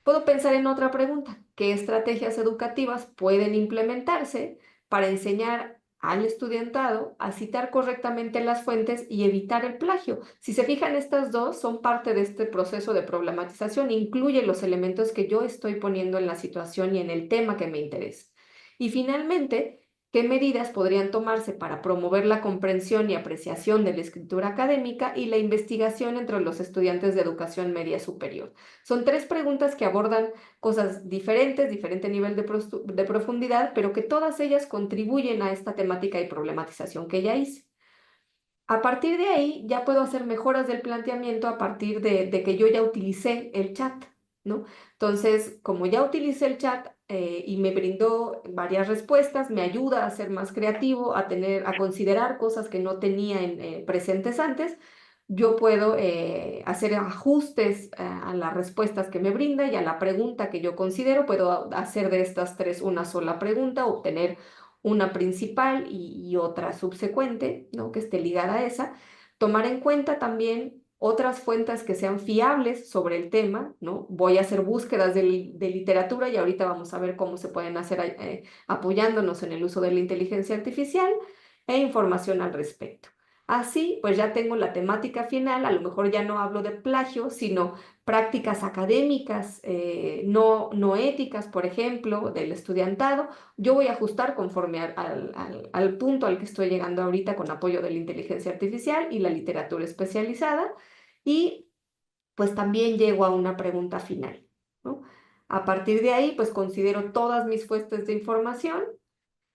Puedo pensar en otra pregunta. ¿Qué estrategias educativas pueden implementarse para enseñar al estudiantado a citar correctamente las fuentes y evitar el plagio? Si se fijan, estas dos son parte de este proceso de problematización, incluye los elementos que yo estoy poniendo en la situación y en el tema que me interesa. Y finalmente, ¿qué medidas podrían tomarse para promover la comprensión y apreciación de la escritura académica y la investigación entre los estudiantes de educación media superior? Son tres preguntas que abordan cosas diferentes, diferente nivel de profundidad, pero que todas ellas contribuyen a esta temática y problematización que ya hice. A partir de ahí ya puedo hacer mejoras del planteamiento a partir de que yo ya utilicé el chat, ¿no? Entonces, como ya utilicé el chat y me brindó varias respuestas, me ayuda a ser más creativo, a considerar cosas que no tenía presentes antes, yo puedo hacer ajustes a las respuestas que me brinda y a la pregunta que yo considero. Puedo hacer de estas tres una sola pregunta, obtener una principal y otra subsecuente, ¿no? Que esté ligada a esa. Tomar en cuenta también otras fuentes que sean fiables sobre el tema, ¿no? Voy a hacer búsquedas de literatura y ahorita vamos a ver cómo se pueden hacer apoyándonos en el uso de la inteligencia artificial e información al respecto. Así, pues ya tengo la temática final. A lo mejor ya no hablo de plagio, sino prácticas académicas no éticas, por ejemplo, del estudiantado. Yo voy a ajustar conforme al punto al que estoy llegando ahorita con apoyo de la inteligencia artificial y la literatura especializada, y pues también llego a una pregunta final, ¿no? A partir de ahí, pues considero todas mis fuentes de información.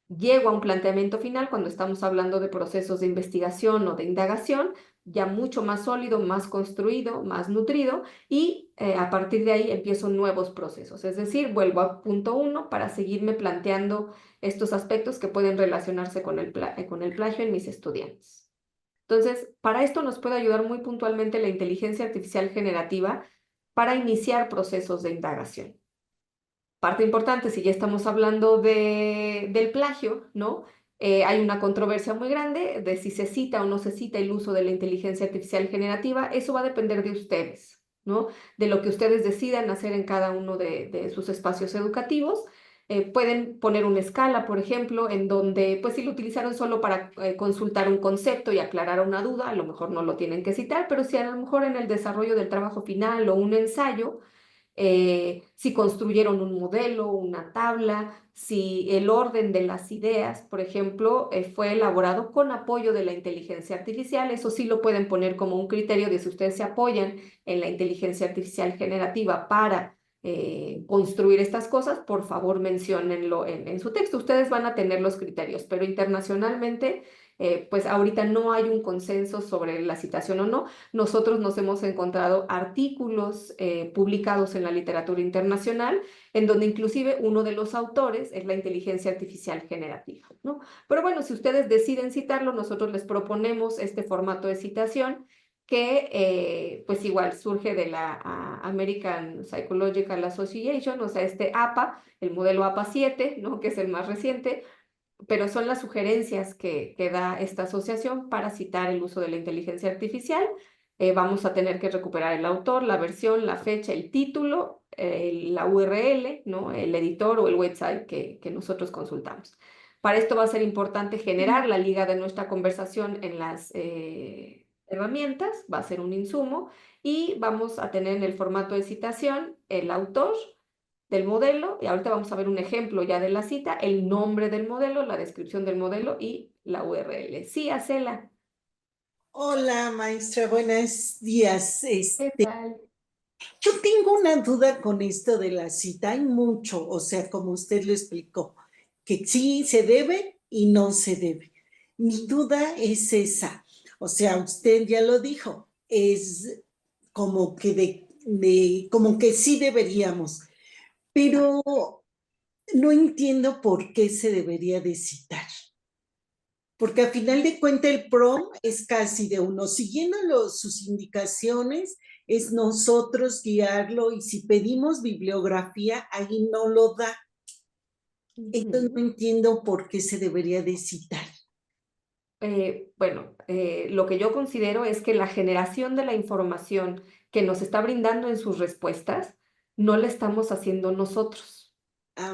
Llego a un planteamiento final cuando estamos hablando de procesos de investigación o de indagación, ya mucho más sólido, más construido, más nutrido, y a partir de ahí empiezo nuevos procesos. Es decir, vuelvo a punto uno para seguirme planteando estos aspectos que pueden relacionarse con el plagio en mis estudiantes. Entonces, para esto nos puede ayudar muy puntualmente la inteligencia artificial generativa para iniciar procesos de indagación. Parte importante, si ya estamos hablando del plagio, ¿no? Hay una controversia muy grande de si se cita o no se cita el uso de la inteligencia artificial generativa. Eso va a depender de ustedes, ¿no? De lo que ustedes decidan hacer en cada uno de sus espacios educativos. Pueden poner una escala, por ejemplo, en donde, pues si lo utilizaron solo para consultar un concepto y aclarar una duda, a lo mejor no lo tienen que citar, pero si a lo mejor en el desarrollo del trabajo final o un ensayo, si construyeron un modelo, una tabla, si el orden de las ideas, por ejemplo, fue elaborado con apoyo de la inteligencia artificial. Eso sí lo pueden poner como un criterio de si ustedes se apoyan en la inteligencia artificial generativa para construir estas cosas. Por favor, menciónenlo en su texto. Ustedes van a tener los criterios, pero internacionalmente, pues ahorita no hay un consenso sobre la citación o no. Nosotros nos hemos encontrado artículos publicados en la literatura internacional en donde inclusive uno de los autores es la inteligencia artificial generativa, ¿no? Pero bueno, si ustedes deciden citarlo, nosotros les proponemos este formato de citación que pues igual surge de la American Psychological Association, o sea, este APA, el modelo APA 7, ¿no? Que es el más reciente, pero son las sugerencias que da esta asociación para citar el uso de la inteligencia artificial. Vamos a tener que recuperar el autor, la versión, la fecha, el título, la URL, ¿no? El editor o el website que nosotros consultamos. Para esto va a ser importante generar la liga de nuestra conversación en las herramientas, va a ser un insumo, y vamos a tener en el formato de citación el autor del modelo, y ahorita vamos a ver un ejemplo ya de la cita, el nombre del modelo, la descripción del modelo y la URL. Sí, Acela. Hola, maestra, buenos días. ¿Qué tal? Yo tengo una duda con esto de la cita. Hay mucho, o sea, como usted lo explicó, que sí se debe y no se debe. Mi duda es esa. O sea, usted ya lo dijo, es como que como que sí deberíamos, pero no entiendo por qué se debería de citar. Porque al final de cuentas el PROM es casi de uno, siguiendo sus indicaciones, es nosotros guiarlo, y si pedimos bibliografía, ahí no lo da. Entonces no entiendo por qué se debería de citar. Bueno, lo que yo considero es que la generación de la información que nos está brindando en sus respuestas no la estamos haciendo nosotros.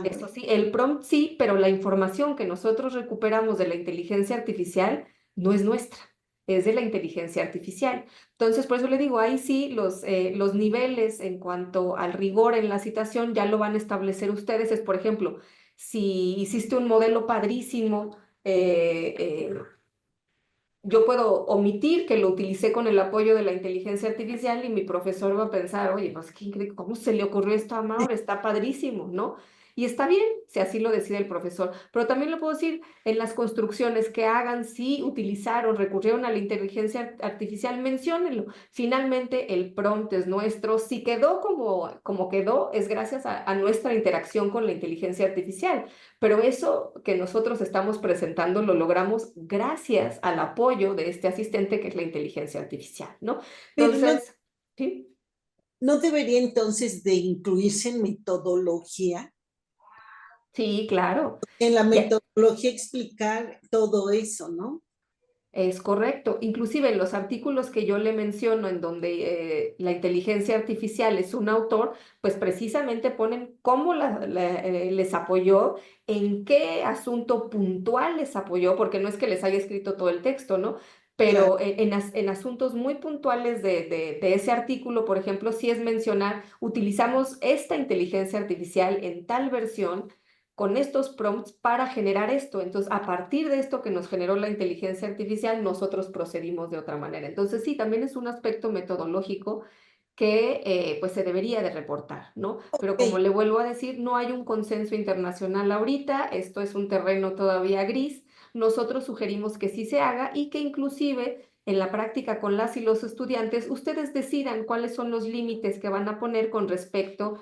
Eso sí, el prompt sí, pero la información que nosotros recuperamos de la inteligencia artificial no es nuestra, es de la inteligencia artificial. Entonces, por eso le digo, ahí sí los niveles en cuanto al rigor en la citación ya lo van a establecer ustedes. Es, por ejemplo, si hiciste un modelo padrísimo, yo puedo omitir que lo utilicé con el apoyo de la inteligencia artificial y mi profesor va a pensar, oye, pues qué increíble, ¿cómo se le ocurrió esto a Mauro? Está padrísimo, ¿no? Y está bien si así lo decide el profesor, pero también lo puedo decir en las construcciones que hagan, si utilizaron, recurrieron a la inteligencia artificial, menciónenlo. Finalmente, el prompt es nuestro. Si quedó como quedó, es gracias a nuestra interacción con la inteligencia artificial. Pero eso que nosotros estamos presentando lo logramos gracias al apoyo de este asistente que es la inteligencia artificial, ¿no? Pero no, Entonces, ¿sí? no debería entonces de incluirse en metodología, Sí, claro. en la Ya, metodología explicar todo eso, ¿no? es correcto. Inclusive en los artículos que yo le menciono en donde la inteligencia artificial es un autor, pues precisamente ponen cómo les apoyó, en qué asunto puntual les apoyó, porque no es que les haya escrito todo el texto, ¿no? Claro. Pero en asuntos muy puntuales de ese artículo, por ejemplo, sí es mencionar, utilizamos esta inteligencia artificial en tal versión con estos prompts para generar esto. Entonces, a partir de esto que nos generó la inteligencia artificial, nosotros procedimos de otra manera. Entonces, sí, también es un aspecto metodológico que pues se debería de reportar, ¿no? Pero como Ok, le vuelvo a decir, no hay un consenso internacional ahorita, esto es un terreno todavía gris. Nosotros sugerimos que sí se haga y que inclusive en la práctica con las y los estudiantes, ustedes decidan cuáles son los límites que van a poner con respecto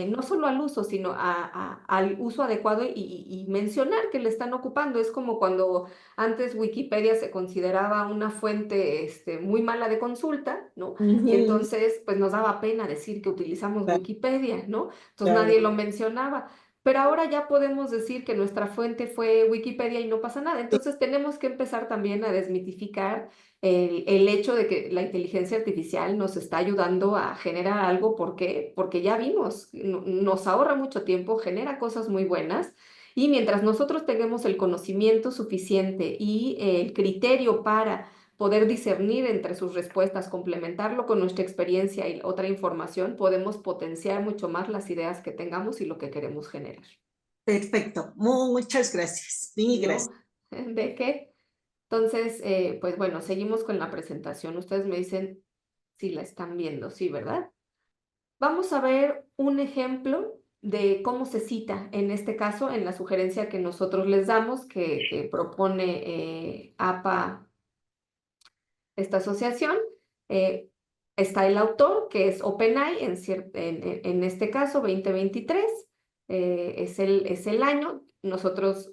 no solo al uso, sino al uso adecuado y mencionar que le están ocupando. Es como cuando antes Wikipedia se consideraba una fuente muy mala de consulta, ¿no? Y ujú, entonces, pues nos daba pena decir que utilizamos claro, Wikipedia, ¿no? Entonces claro. nadie lo mencionaba. Pero ahora ya podemos decir que nuestra fuente fue Wikipedia y no pasa nada. Entonces tenemos que empezar también a desmitificar el hecho de que la inteligencia artificial nos está ayudando a generar algo. ¿Por qué? Porque ya vimos, nos ahorra mucho tiempo, genera cosas muy buenas. Y mientras nosotros tengamos el conocimiento suficiente y el criterio para poder discernir entre sus respuestas, complementarlo con nuestra experiencia y otra información, podemos potenciar mucho más las ideas que tengamos y lo que queremos generar, Perfecto. Muchas gracias. Mil ¿no? gracias. ¿De qué? Entonces, pues bueno, seguimos con la presentación. Ustedes me dicen si la están viendo, sí, ¿verdad? Vamos a ver un ejemplo de cómo se cita, en este caso, en la sugerencia que nosotros les damos, que propone APA, esta asociación. Eh, Está el autor, que es OpenAI, en este caso, 2023, es el año. Nosotros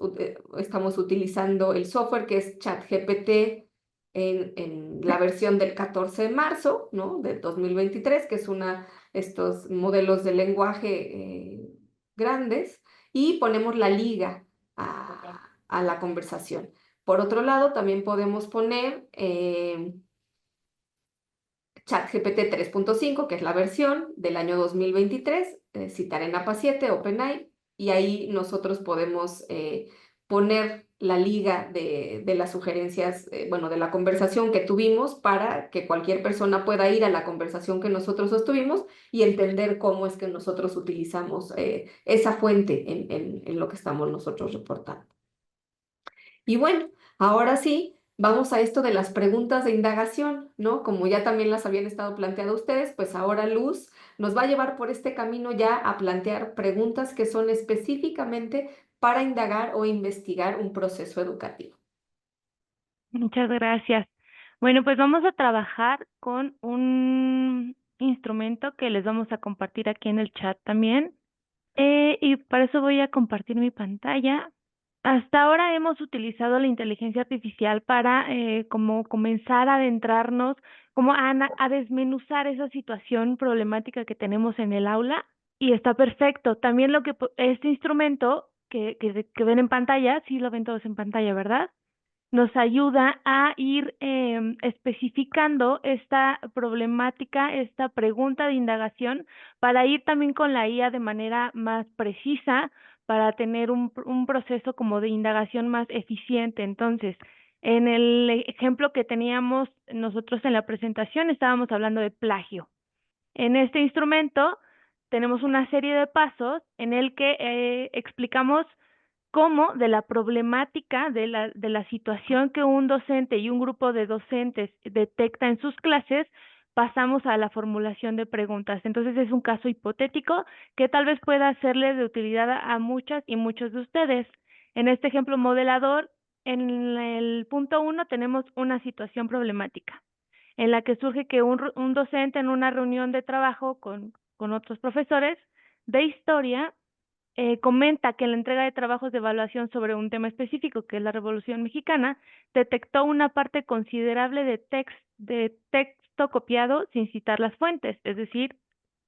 estamos utilizando el software que es ChatGPT en la versión del 14 de marzo, ¿no? Del 2023, que es estos modelos de lenguaje grandes, y ponemos la liga a la conversación. Por otro lado, también podemos poner ChatGPT 3.5, que es la versión del año 2023, citar en APA 7, OpenAI, y ahí nosotros podemos poner la liga de las sugerencias, bueno, de la conversación que tuvimos para que cualquier persona pueda ir a la conversación que nosotros sostuvimos y entender cómo es que nosotros utilizamos esa fuente en lo que estamos nosotros reportando. Y bueno, ahora sí, vamos a esto de las preguntas de indagación, ¿no? Como ya también las habían estado planteando ustedes, pues ahora Luz nos va a llevar por este camino ya a plantear preguntas que son específicamente para indagar o investigar un proceso educativo. Muchas gracias. Bueno, pues vamos a trabajar con un instrumento que les vamos a compartir aquí en el chat también. Y para eso voy a compartir mi pantalla. Hasta ahora hemos utilizado la inteligencia artificial para como comenzar a adentrarnos, como a desmenuzar esa situación problemática que tenemos en el aula y está perfecto. También este instrumento que ven en pantalla, sí lo ven todos en pantalla, ¿verdad? Nos ayuda a ir especificando esta problemática, esta pregunta de indagación, para ir también con la IA de manera más precisa, para tener un proceso como de indagación más eficiente. Entonces, en el ejemplo que teníamos nosotros en la presentación, estábamos hablando de plagio. En este instrumento tenemos una serie de pasos en el que explicamos cómo de la problemática de la situación que un docente y un grupo de docentes detecta en sus clases, pasamos a la formulación de preguntas. Entonces es un caso hipotético que tal vez pueda serle de utilidad a muchas y muchos de ustedes. En este ejemplo modelador, en el punto 1 tenemos una situación problemática en la que surge que un docente en una reunión de trabajo con otros profesores de historia comenta que en la entrega de trabajos de evaluación sobre un tema específico, que es la Revolución Mexicana, detectó una parte considerable de texto copiado sin citar las fuentes, es decir,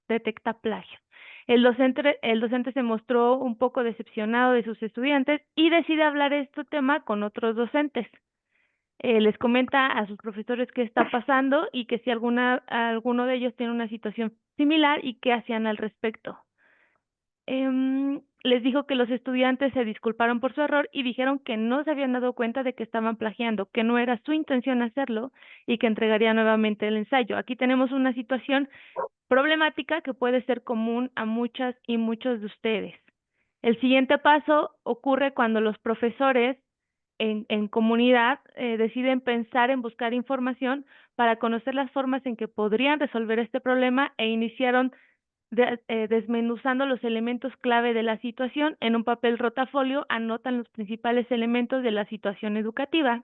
detecta plagio. El docente se mostró un poco decepcionado de sus estudiantes y decide hablar este tema con otros docentes. Les comenta a sus profesores qué está pasando y que si alguno de ellos tiene una situación similar y qué hacían al respecto. Les dijo que los estudiantes se disculparon por su error y dijeron que no se habían dado cuenta de que estaban plagiando, que no era su intención hacerlo y que entregaría nuevamente el ensayo. Aquí tenemos una situación problemática que puede ser común a muchas y muchos de ustedes. El siguiente paso ocurre cuando los profesores en comunidad deciden pensar en buscar información para conocer las formas en que podrían resolver este problema e iniciaron desmenuzando los elementos clave de la situación. En un papel rotafolio anotan los principales elementos de la situación educativa.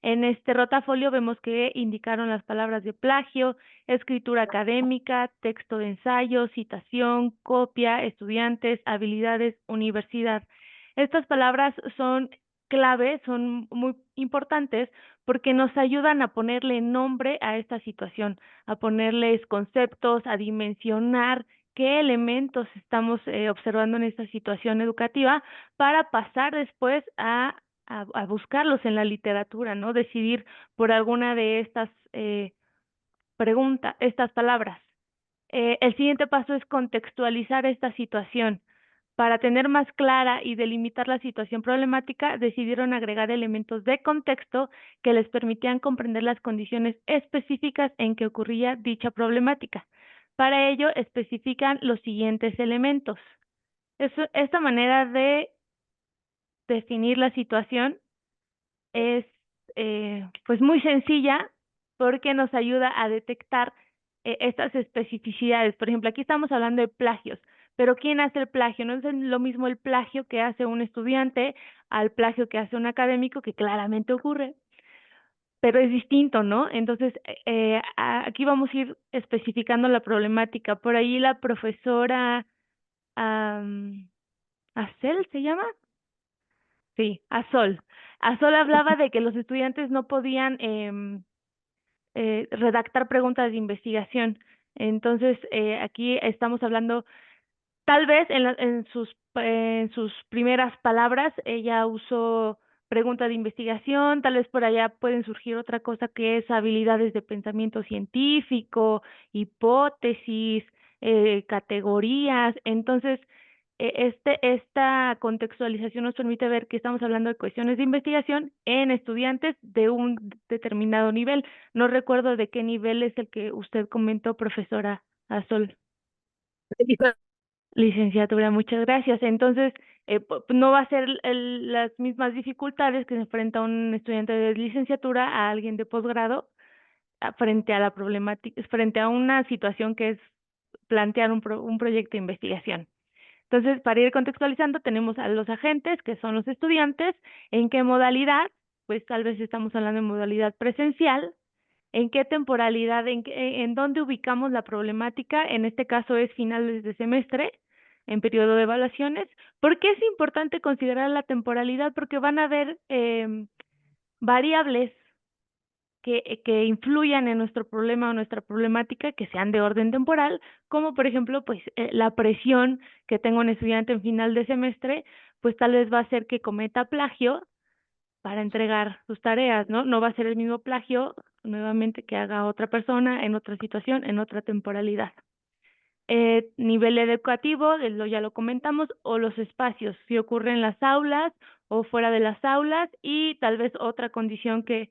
En este rotafolio vemos que indicaron las palabras de plagio, escritura académica, texto de ensayo, citación, copia, estudiantes, habilidades, universidad. Estas palabras son clave, son muy importantes porque nos ayudan a ponerle nombre a esta situación, a ponerles conceptos, a dimensionar qué elementos estamos observando en esta situación educativa para pasar después a buscarlos en la literatura, ¿no? Decidir por alguna de estas estas palabras. El siguiente paso es contextualizar esta situación. Para tener más clara y delimitar la situación problemática, decidieron agregar elementos de contexto que les permitían comprender las condiciones específicas en que ocurría dicha problemática. Para ello, especifican los siguientes elementos. Esta manera de definir la situación es pues muy sencilla porque nos ayuda a detectar estas especificidades. Por ejemplo, aquí estamos hablando de plagios, pero ¿quién hace el plagio? No es lo mismo el plagio que hace un estudiante al plagio que hace un académico, que claramente ocurre, pero es distinto, ¿no? Entonces, aquí vamos a ir especificando la problemática. Por ahí la profesora Acel, ¿se llama? Sí, Azol. Azol hablaba de que los estudiantes no podían redactar preguntas de investigación. Entonces, aquí estamos hablando, tal vez en sus primeras palabras, ella usó preguntas de investigación, tal vez por allá pueden surgir otra cosa que es habilidades de pensamiento científico, hipótesis, categorías. Entonces, esta contextualización nos permite ver que estamos hablando de cuestiones de investigación en estudiantes de un determinado nivel. No recuerdo de qué nivel es el que usted comentó, profesora Azol. Licenciatura, muchas gracias. Entonces, no va a ser las mismas dificultades que se enfrenta un estudiante de licenciatura a alguien de posgrado frente a la problemática, frente a una situación que es plantear un proyecto de investigación. Entonces, para ir contextualizando, tenemos a los agentes, que son los estudiantes. ¿En qué modalidad? Pues tal vez estamos hablando de modalidad presencial. ¿En qué temporalidad? ¿En dónde ubicamos la problemática? En este caso es finales de semestre, en periodo de evaluaciones. ¿Por qué es importante considerar la temporalidad? Porque van a haber variables que influyan en nuestro problema o nuestra problemática, que sean de orden temporal, como por ejemplo, pues la presión que tengo un estudiante en final de semestre, pues tal vez va a hacer que cometa plagio para entregar sus tareas, ¿no? No va a ser el mismo plagio nuevamente que haga otra persona en otra situación, en otra temporalidad. Nivel educativo, ya lo comentamos, o los espacios, si ocurre en las aulas o fuera de las aulas, y tal vez otra condición que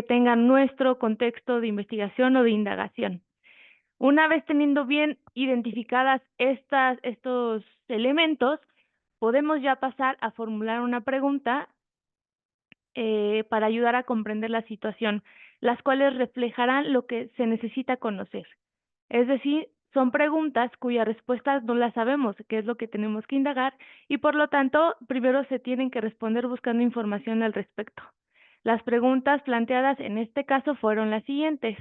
tenga nuestro contexto de investigación o de indagación. Una vez teniendo bien identificadas estos elementos, podemos ya pasar a formular una pregunta para ayudar a comprender la situación. las cuales reflejarán lo que se necesita conocer. Es decir, son preguntas cuyas respuestas no las sabemos, que es lo que tenemos que indagar, y por lo tanto, primero se tienen que responder buscando información al respecto. Las preguntas planteadas en este caso fueron las siguientes.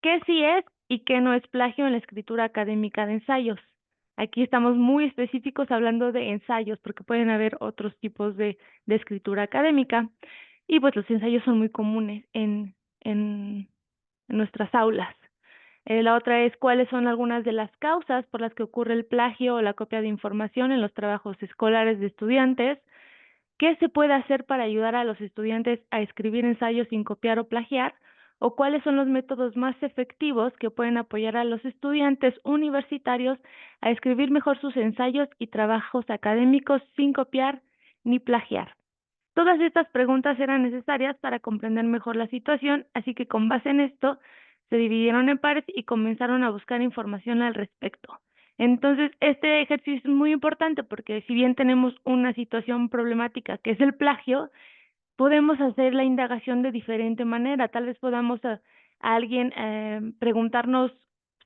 ¿Qué sí es y qué no es plagio en la escritura académica de ensayos? Aquí estamos muy específicos hablando de ensayos, porque pueden haber otros tipos de escritura académica. Y pues los ensayos son muy comunes en nuestras aulas. La otra es cuáles son algunas de las causas por las que ocurre el plagio o la copia de información en los trabajos escolares de estudiantes. ¿Qué se puede hacer para ayudar a los estudiantes a escribir ensayos sin copiar o plagiar? ¿O cuáles son los métodos más efectivos que pueden apoyar a los estudiantes universitarios a escribir mejor sus ensayos y trabajos académicos sin copiar ni plagiar? Todas estas preguntas eran necesarias para comprender mejor la situación, así que con base en esto, se dividieron en pares y comenzaron a buscar información al respecto. Entonces, este ejercicio es muy importante porque si bien tenemos una situación problemática que es el plagio, podemos hacer la indagación de diferente manera. Tal vez podamos a alguien preguntarnos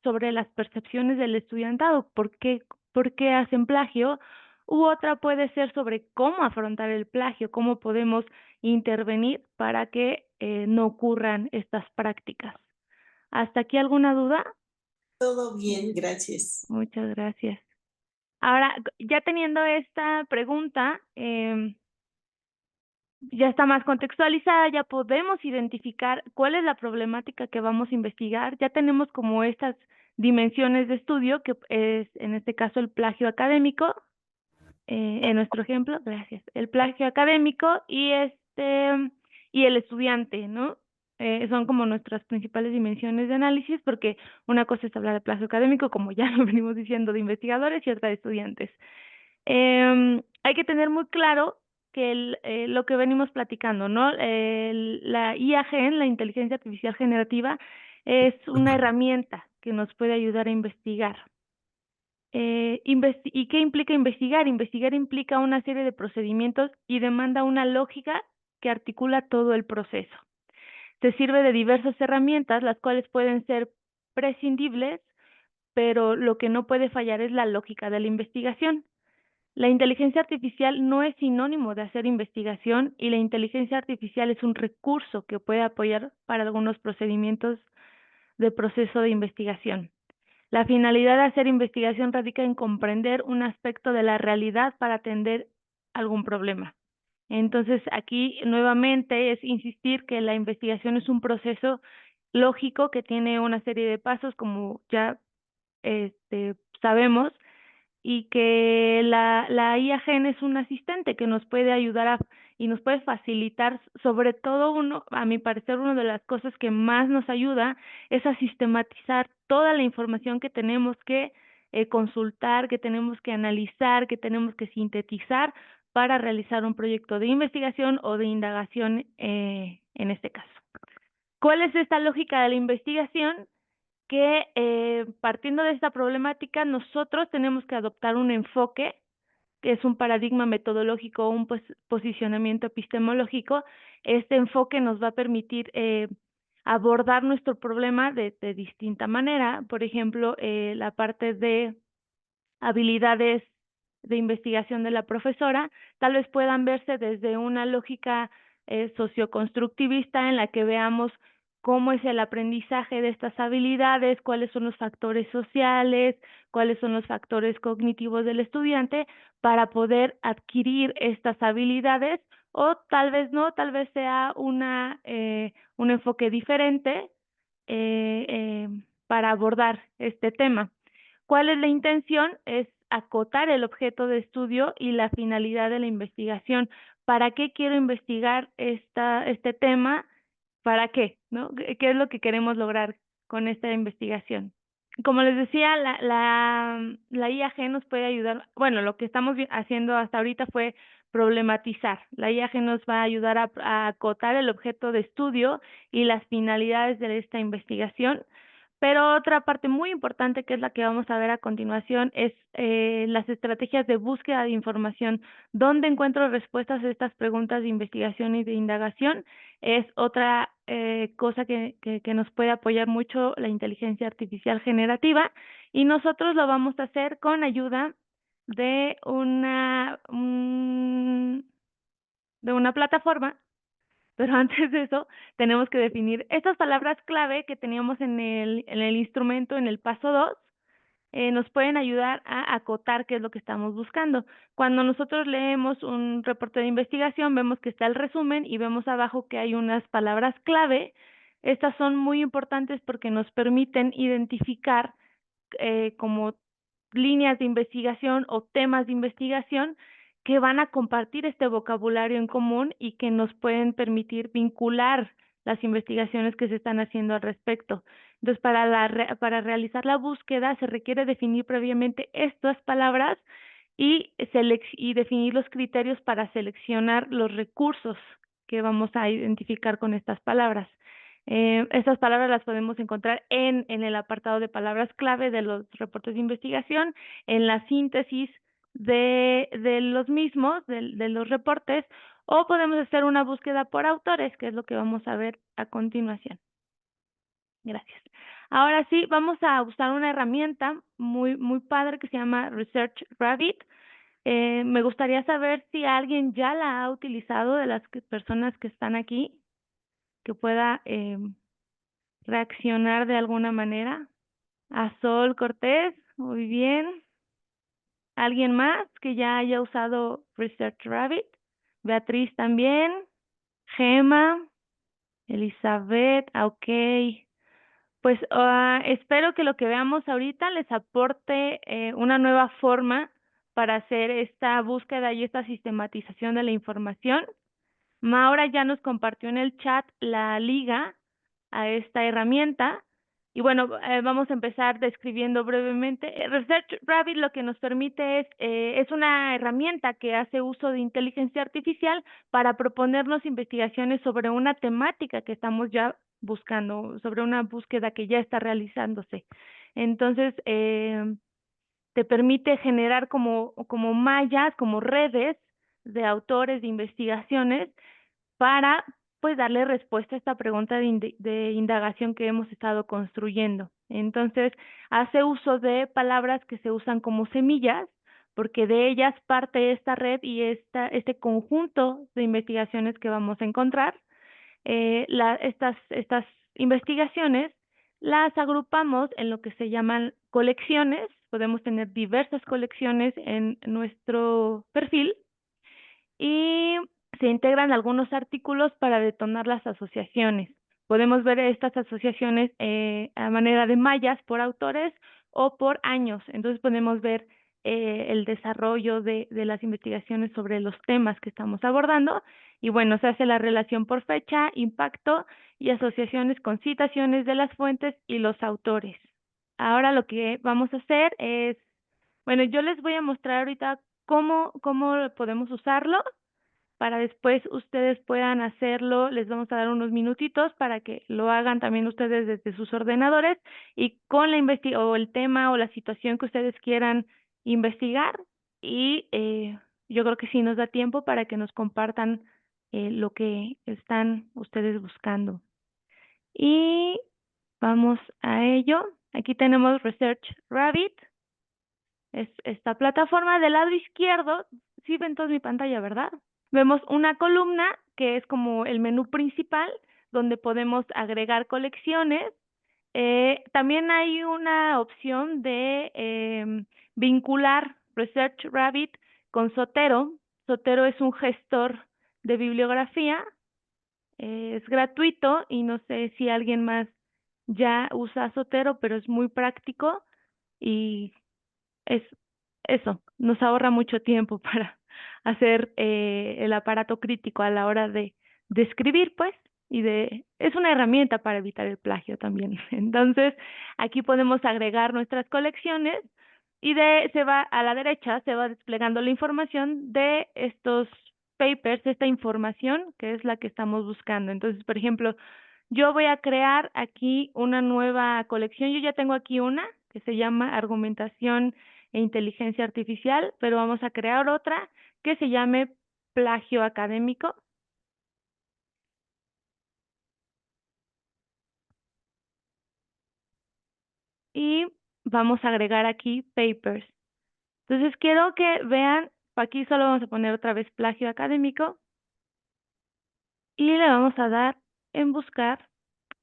sobre las percepciones del estudiantado, por qué hacen plagio, u otra puede ser sobre cómo afrontar el plagio, cómo podemos intervenir para que no ocurran estas prácticas. ¿Hasta aquí alguna duda? Todo bien, gracias. Muchas gracias. Ahora, ya teniendo esta pregunta, ya está más contextualizada, ya podemos identificar cuál es la problemática que vamos a investigar, ya tenemos como estas dimensiones de estudio, que es en este caso el plagio académico, en nuestro ejemplo, gracias, el plagio académico y y el estudiante, ¿no? Son como nuestras principales dimensiones de análisis, porque una cosa es hablar de plagio académico, como ya lo venimos diciendo, de investigadores, y otra de estudiantes. Hay que tener muy claro que lo que venimos platicando, ¿no? La IAG, la inteligencia artificial generativa, es una herramienta que nos puede ayudar a investigar. ¿Y qué implica investigar? Investigar implica una serie de procedimientos y demanda una lógica que articula todo el proceso. Se sirve de diversas herramientas, las cuales pueden ser prescindibles, pero lo que no puede fallar es la lógica de la investigación. La inteligencia artificial no es sinónimo de hacer investigación, y la inteligencia artificial es un recurso que puede apoyar para algunos procedimientos de proceso de investigación. La finalidad de hacer investigación radica en comprender un aspecto de la realidad para atender algún problema. Entonces, aquí nuevamente es insistir que la investigación es un proceso lógico que tiene una serie de pasos, como ya sabemos, y que la IA Gen es un asistente que nos puede ayudar y nos puede facilitar, sobre todo a mi parecer, una de las cosas que más nos ayuda es a sistematizar toda la información que tenemos que consultar, que tenemos que analizar, que tenemos que sintetizar para realizar un proyecto de investigación o de indagación en este caso. ¿Cuál es esta lógica de la investigación? Que partiendo de esta problemática, nosotros tenemos que adoptar un enfoque, que es un paradigma metodológico o un posicionamiento epistemológico. Este enfoque nos va a permitir abordar nuestro problema de distinta manera. Por ejemplo, la parte de habilidades de investigación de la profesora, tal vez puedan verse desde una lógica socioconstructivista, en la que veamos cómo es el aprendizaje de estas habilidades, cuáles son los factores sociales, cuáles son los factores cognitivos del estudiante para poder adquirir estas habilidades, o tal vez no, tal vez sea un enfoque diferente para abordar este tema. ¿Cuál es la intención? Es acotar el objeto de estudio y la finalidad de la investigación. ¿Para qué quiero investigar este tema? ¿Para qué? ¿No? ¿Qué es lo que queremos lograr con esta investigación? Como les decía, la IAG nos puede ayudar. Bueno, lo que estamos haciendo hasta ahorita fue problematizar. La IAG nos va a ayudar a acotar el objeto de estudio y las finalidades de esta investigación, Pero otra parte muy importante, que es la que vamos a ver a continuación, es las estrategias de búsqueda de información. ¿Dónde encuentro respuestas a estas preguntas de investigación y de indagación? Es otra cosa que nos puede apoyar mucho la inteligencia artificial generativa, y nosotros lo vamos a hacer con ayuda de una plataforma. Pero antes de eso, tenemos que definir estas palabras clave que teníamos en el instrumento, en el paso 2, nos pueden ayudar a acotar qué es lo que estamos buscando. Cuando nosotros leemos un reporte de investigación, vemos que está el resumen y vemos abajo que hay unas palabras clave. Estas son muy importantes porque nos permiten identificar como líneas de investigación o temas de investigación que van a compartir este vocabulario en común y que nos pueden permitir vincular las investigaciones que se están haciendo al respecto. Entonces, para realizar la búsqueda se requiere definir previamente estas palabras y definir los criterios para seleccionar los recursos que vamos a identificar con estas palabras. Estas palabras las podemos encontrar en el apartado de palabras clave de los reportes de investigación, en la síntesis de los mismos, de los reportes, o podemos hacer una búsqueda por autores, que es lo que vamos a ver a continuación. Gracias. Ahora sí, vamos a usar una herramienta muy padre que se llama Research Rabbit. Me gustaría saber si alguien ya la ha utilizado de las personas que están aquí, que pueda reaccionar de alguna manera. A Sol Cortés, muy bien. ¿Alguien más que ya haya usado Research Rabbit? Beatriz también. Gema. Elizabeth, ok. Pues espero que lo que veamos ahorita les aporte una nueva forma para hacer esta búsqueda y esta sistematización de la información. Maura ya nos compartió en el chat la liga a esta herramienta. Y bueno, vamos a empezar describiendo brevemente. Research Rabbit lo que nos permite es una herramienta que hace uso de inteligencia artificial para proponernos investigaciones sobre una temática que estamos ya buscando, sobre una búsqueda que ya está realizándose. Entonces, te permite generar como mallas, como redes de autores, de investigaciones, para pues darle respuesta a esta pregunta de indagación que hemos estado construyendo. Entonces, hace uso de palabras que se usan como semillas, porque de ellas parte esta red y este conjunto de investigaciones que vamos a encontrar. Estas investigaciones las agrupamos en lo que se llaman colecciones. Podemos tener diversas colecciones en nuestro perfil y se integran algunos artículos para detonar las asociaciones. Podemos ver estas asociaciones a manera de mallas por autores o por años. Entonces podemos ver el desarrollo de las investigaciones sobre los temas que estamos abordando. Y bueno, se hace la relación por fecha, impacto y asociaciones con citaciones de las fuentes y los autores. Ahora lo que vamos a hacer es, bueno, yo les voy a mostrar ahorita cómo podemos usarlo para después ustedes puedan hacerlo. Les vamos a dar unos minutitos para que lo hagan también ustedes desde sus ordenadores y con o el tema o la situación que ustedes quieran investigar, y yo creo que sí nos da tiempo para que nos compartan lo que están ustedes buscando. Y vamos a ello. Aquí tenemos Research Rabbit. Es esta plataforma. Del lado izquierdo, sí ven toda mi pantalla, ¿verdad? Vemos una columna que es como el menú principal, donde podemos agregar colecciones. También hay una opción de vincular Research Rabbit con Zotero. Zotero es un gestor de bibliografía. Es gratuito y no sé si alguien más ya usa Zotero, pero es muy práctico y es eso, nos ahorra mucho tiempo para hacer el aparato crítico a la hora de escribir, pues, es una herramienta para evitar el plagio también. Entonces, aquí podemos agregar nuestras colecciones y se va a la derecha, se va desplegando la información de estos papers, esta información que es la que estamos buscando. Entonces, por ejemplo, Yo voy a crear aquí una nueva colección. Yo ya tengo aquí una que se llama Argumentación e Inteligencia Artificial, pero vamos a crear otra que se llame Plagio Académico. Y vamos a agregar aquí papers. Entonces quiero que vean, aquí solo vamos a poner otra vez plagio académico y le vamos a dar en buscar.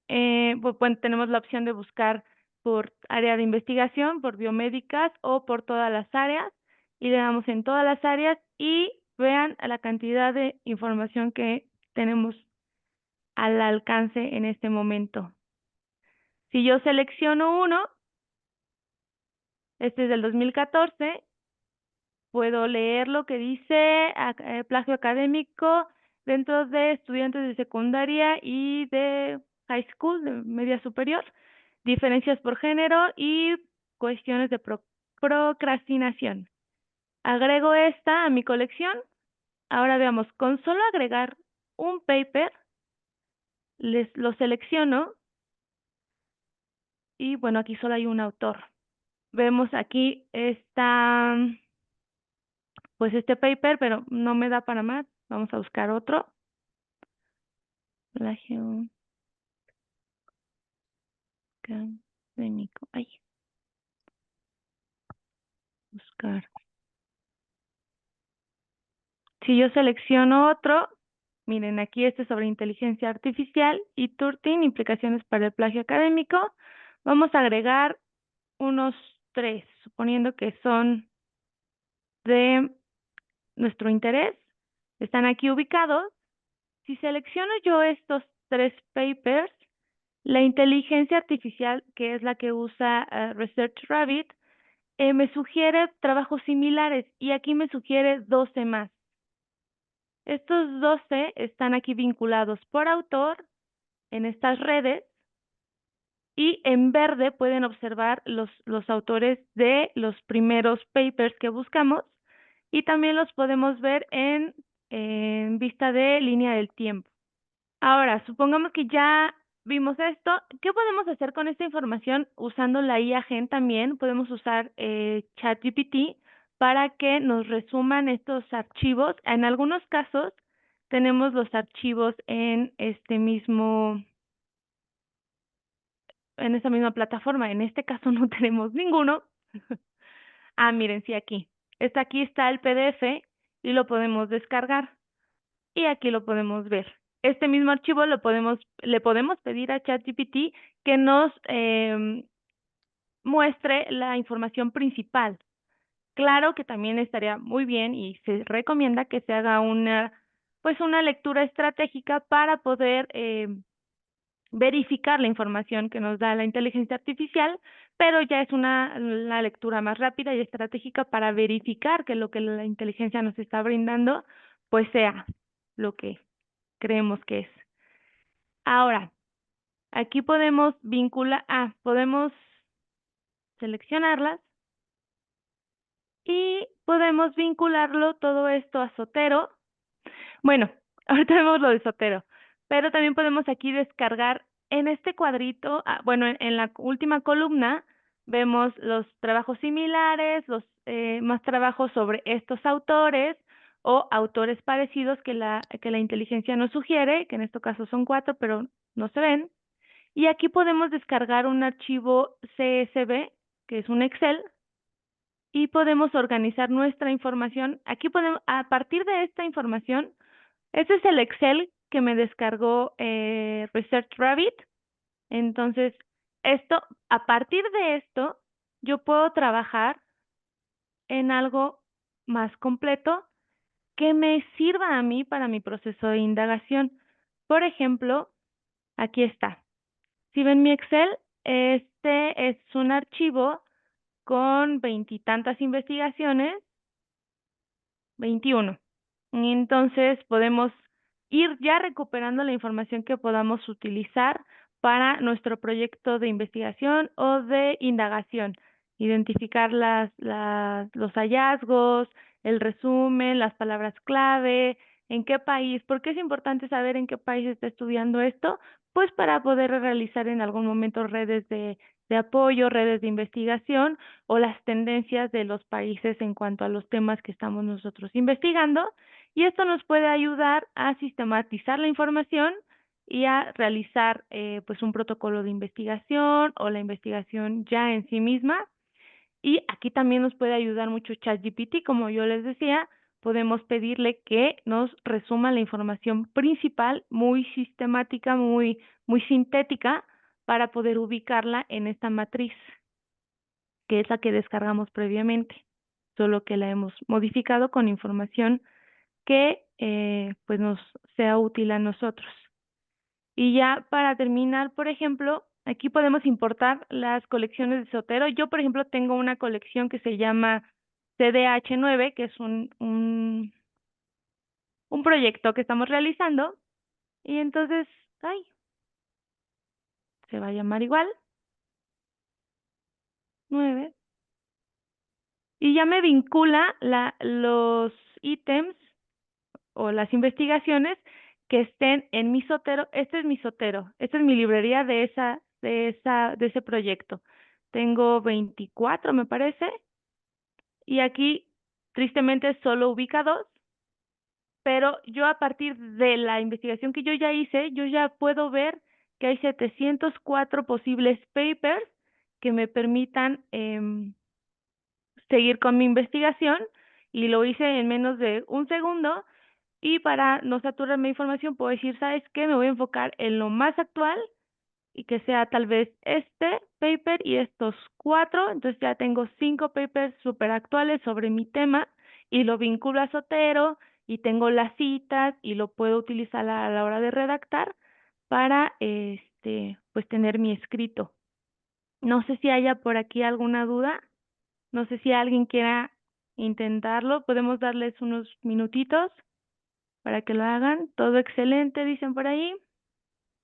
Pues, tenemos la opción de buscar por área de investigación, por biomédicas o por todas las áreas, y le damos en todas las áreas y vean la cantidad de información que tenemos al alcance en este momento. Si yo selecciono uno, este es del 2014, puedo leer lo que dice plagio académico dentro de estudiantes de secundaria y de high school, de media superior, diferencias por género y cuestiones de procrastinación. Agrego esta a mi colección. Ahora veamos, con solo agregar un paper, lo selecciono y bueno, aquí solo hay un autor. Vemos aquí está pues este paper, pero no me da para más. Vamos a buscar otro. Plagio académico. Ay. Buscar. Si yo selecciono otro, miren, aquí este es sobre inteligencia artificial y Turtin, implicaciones para el plagio académico. Vamos a agregar unos 3, suponiendo que son de nuestro interés. Están aquí ubicados. Si selecciono yo estos 3 papers, la inteligencia artificial, que es la que usa ResearchRabbit, me sugiere trabajos similares y aquí me sugiere 12 más. Estos 12 están aquí vinculados por autor en estas redes y en verde pueden observar los autores de los primeros papers que buscamos y también los podemos ver en vista de línea del tiempo. Ahora, supongamos que ya vimos esto. ¿Qué podemos hacer con esta información usando la IA Gen también? Podemos usar ChatGPT para que nos resuman estos archivos. En algunos casos tenemos los archivos en esta misma plataforma. En este caso no tenemos ninguno. Miren, sí, aquí. Aquí está el PDF y lo podemos descargar. Y aquí lo podemos ver. Este mismo archivo le podemos pedir a ChatGPT que nos muestre la información principal. Claro que también estaría muy bien y se recomienda que se haga una lectura estratégica para poder verificar la información que nos da la inteligencia artificial, pero ya es una lectura más rápida y estratégica para verificar que lo que la inteligencia nos está brindando pues sea lo que creemos que es. Ahora, aquí podemos podemos seleccionarlas y podemos vincularlo todo esto a Zotero. Bueno, ahorita vemos lo de Zotero, pero también podemos aquí descargar en este cuadrito, bueno, en la última columna vemos los trabajos similares, los más trabajos sobre estos autores o autores parecidos que la inteligencia nos sugiere, que en este caso son 4, pero no se ven. Y aquí podemos descargar un archivo CSV, que es un Excel, y podemos organizar nuestra información. Aquí podemos, a partir de esta información, este es el Excel que me descargó ResearchRabbit. Entonces, a partir de esto, yo puedo trabajar en algo más completo que me sirva a mí para mi proceso de indagación. Por ejemplo, aquí está. Si ven mi Excel, este es un archivo con 20 y tantas investigaciones, 21. Y entonces podemos ir ya recuperando la información que podamos utilizar para nuestro proyecto de investigación o de indagación. Identificar los hallazgos, el resumen, las palabras clave, en qué país. ¿Por qué es importante saber en qué país se está estudiando esto? Pues para poder realizar en algún momento redes de apoyo, redes de investigación o las tendencias de los países en cuanto a los temas que estamos nosotros investigando. Y esto nos puede ayudar a sistematizar la información y a realizar pues un protocolo de investigación o la investigación ya en sí misma. Y aquí también nos puede ayudar mucho ChatGPT, como yo les decía, podemos pedirle que nos resuma la información principal, muy sistemática, muy sintética, para poder ubicarla en esta matriz, que es la que descargamos previamente, solo que la hemos modificado con información que pues nos sea útil a nosotros. Y ya para terminar, por ejemplo, aquí podemos importar las colecciones de Zotero. Yo, por ejemplo, tengo una colección que se llama CDH9, que es un proyecto que estamos realizando. Y entonces, se va a llamar igual, 9. Y ya me vincula los ítems o las investigaciones que estén en mi Zotero. Este es mi Zotero, esta es mi librería de ese proyecto. Tengo 24, me parece, y aquí tristemente solo ubica 2, pero yo a partir de la investigación que yo ya hice, yo ya puedo ver que hay 704 posibles papers que me permitan seguir con mi investigación, y lo hice en menos de un segundo. Y para no saturarme de información, puedo decir, ¿sabes qué? Me voy a enfocar en lo más actual y que sea tal vez este paper y estos 4. Entonces ya tengo 5 papers súper actuales sobre mi tema y lo vinculo a Zotero y tengo las citas y lo puedo utilizar a la hora de redactar para pues tener mi escrito. No sé si haya por aquí alguna duda. No sé si alguien quiera intentarlo. Podemos darles unos minutitos para que lo hagan. Todo excelente, dicen por ahí.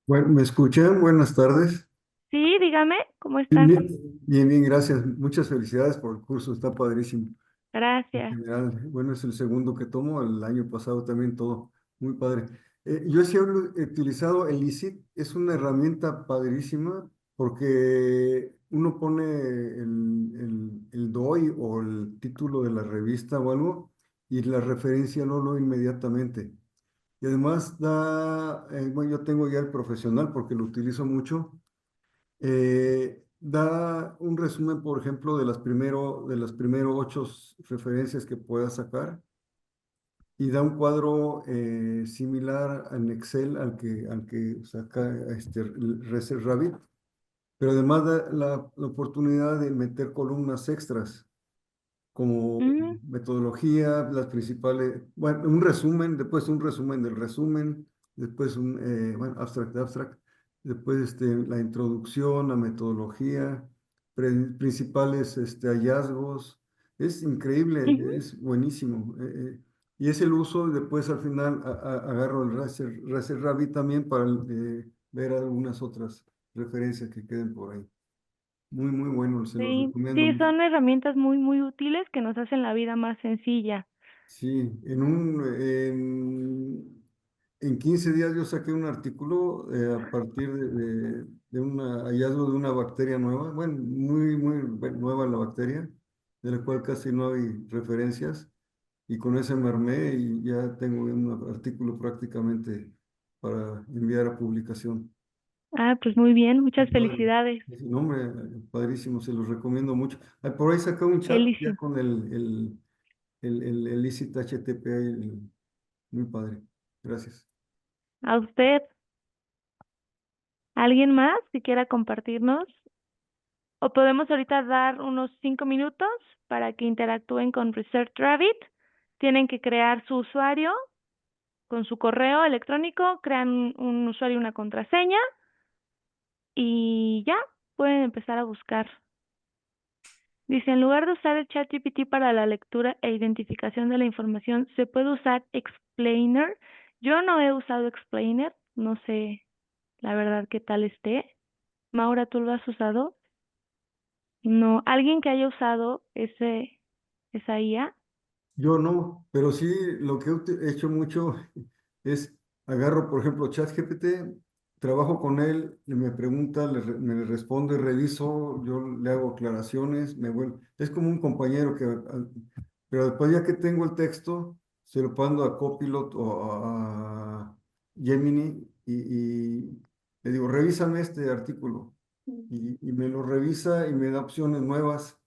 Bueno, ¿me escuchan? Buenas tardes. Sí, dígame, ¿cómo Bien, están? bien, bien, gracias. Muchas felicidades por el curso, está padrísimo. En Gracias. general, bueno, es el segundo que tomo, el año pasado también todo, muy padre. Yo sí he utilizado el ICIT, es una herramienta padrísima porque uno pone el DOI o el título de la revista o algo y la referencia lo inmediatamente. Y además bueno, yo tengo ya el profesional porque lo utilizo mucho. Da un resumen, por ejemplo, de las primero 8 referencias que puedas sacar y da un cuadro similar en Excel al que saca Reset Rabbit, pero además da la oportunidad de meter columnas extras como Mm, metodología, las principales, bueno, un resumen, después un resumen del resumen, después bueno, abstract, después la introducción, la metodología, principales hallazgos. Es increíble, ujú. es buenísimo. Y es el uso, y después al final agarro el Racer Rabbit también para ver algunas otras referencias que queden por ahí. Muy, muy bueno, se los Sí, recomiendo sí, mucho. son herramientas muy útiles que nos hacen la vida más sencilla. Sí, en 15 días yo saqué un artículo a partir de un hallazgo de una bacteria nueva, bueno, nueva la bacteria, de la cual casi no hay referencias, y con ese me armé y ya tengo un artículo prácticamente para enviar a publicación. Ah, pues muy bien, Muy muchas padre. felicidades. Sí, no, hombre, padrísimo, se los recomiendo mucho. Por ahí saca un chat ya Elísimo. con el ICIT HTTP, muy padre. Gracias. ¿A usted? ¿Alguien más que quiera compartirnos? O podemos ahorita dar unos 5 minutos para que interactúen con Research Rabbit. Tienen que crear su usuario con su correo electrónico, crean un usuario y una contraseña y ya pueden empezar a buscar. Dice, en lugar de usar el ChatGPT para la lectura e identificación de la información, ¿se puede usar Explainer? Yo no he usado Explainer, no sé la verdad qué tal esté. Maura, ¿tú lo has usado? No, alguien que haya usado esa IA. Yo no, pero sí lo que he hecho mucho es agarro, por ejemplo, ChatGPT, trabajo con él, y me pregunta, me responde, reviso, yo le hago aclaraciones, me vuelvo, es como un compañero pero después ya que tengo el texto, se lo mando a Copilot o a Gemini y le digo, revísame este artículo y me lo revisa y me da opciones nuevas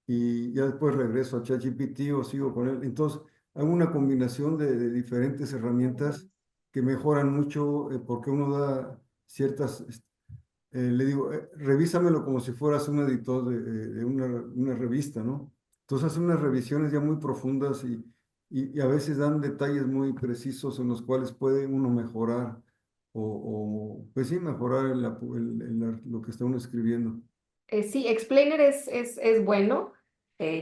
y ya después regreso a ChatGPT o sigo con él. Entonces, hago una combinación de diferentes herramientas que mejoran mucho porque uno da ciertas, le digo, revísamelo como si fueras un editor de una revista, ¿no? Entonces, hace unas revisiones ya muy profundas y a veces dan detalles muy precisos en los cuales puede uno mejorar pues sí, mejorar lo que está uno escribiendo. Sí, Explainer es bueno.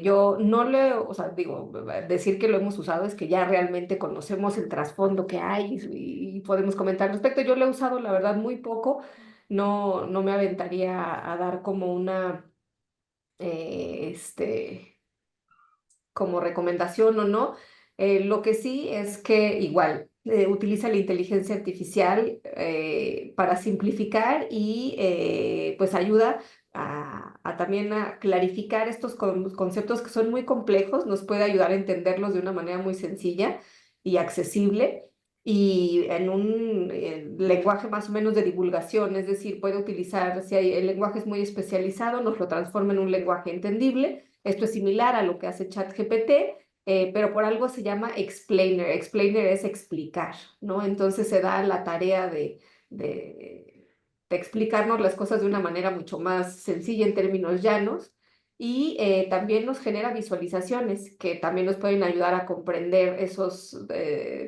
Yo no le, o sea, digo, decir que lo hemos usado es que ya realmente conocemos el trasfondo que hay y podemos comentar al respecto. Yo lo he usado, la verdad, muy poco. No me aventaría a dar como una, como recomendación o no. Lo que sí es que igual utiliza la inteligencia artificial para simplificar y pues ayuda a también a clarificar estos conceptos que son muy complejos, nos puede ayudar a entenderlos de una manera muy sencilla y accesible. Y en un lenguaje más o menos de divulgación, es decir, puede utilizar, si el lenguaje es muy especializado, nos lo transforma en un lenguaje entendible. Esto es similar a lo que hace ChatGPT, pero por algo se llama explainer. Explainer es explicar, ¿no? Entonces se da la tarea de explicarnos las cosas de una manera mucho más sencilla en términos llanos y también nos genera visualizaciones que también nos pueden ayudar a comprender esos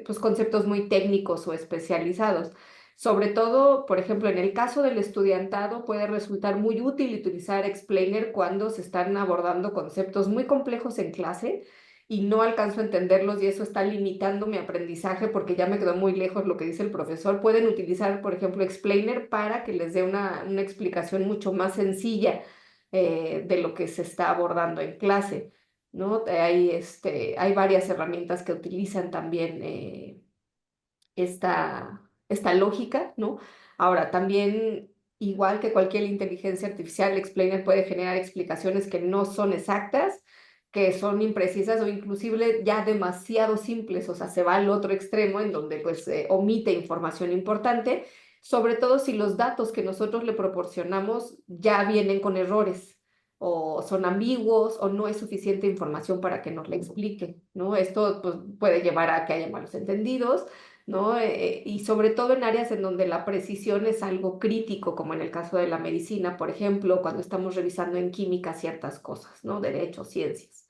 pues, conceptos muy técnicos o especializados. Sobre todo, por ejemplo, en el caso del estudiantado puede resultar muy útil utilizar Explainer cuando se están abordando conceptos muy complejos en clase y no alcanzo a entenderlos y eso está limitando mi aprendizaje porque ya me quedó muy lejos lo que dice el profesor. Pueden utilizar, por ejemplo, Explainer para que les dé una explicación mucho más sencilla de lo que se está abordando en clase, ¿no? Hay varias herramientas que utilizan también esta lógica, ¿no? Ahora, también, igual que cualquier inteligencia artificial, Explainer puede generar explicaciones que no son exactas, que son imprecisas o inclusive ya demasiado simples, o sea, se va al otro extremo en donde pues omite información importante, sobre todo si los datos que nosotros le proporcionamos ya vienen con errores o son ambiguos o no es suficiente información para que nos la explique, ¿no? Esto pues, puede llevar a que haya malos entendidos, ¿no? Y sobre todo en áreas en donde la precisión es algo crítico, como en el caso de la medicina, por ejemplo, cuando estamos revisando en química ciertas cosas, ¿no? Derecho, ciencias.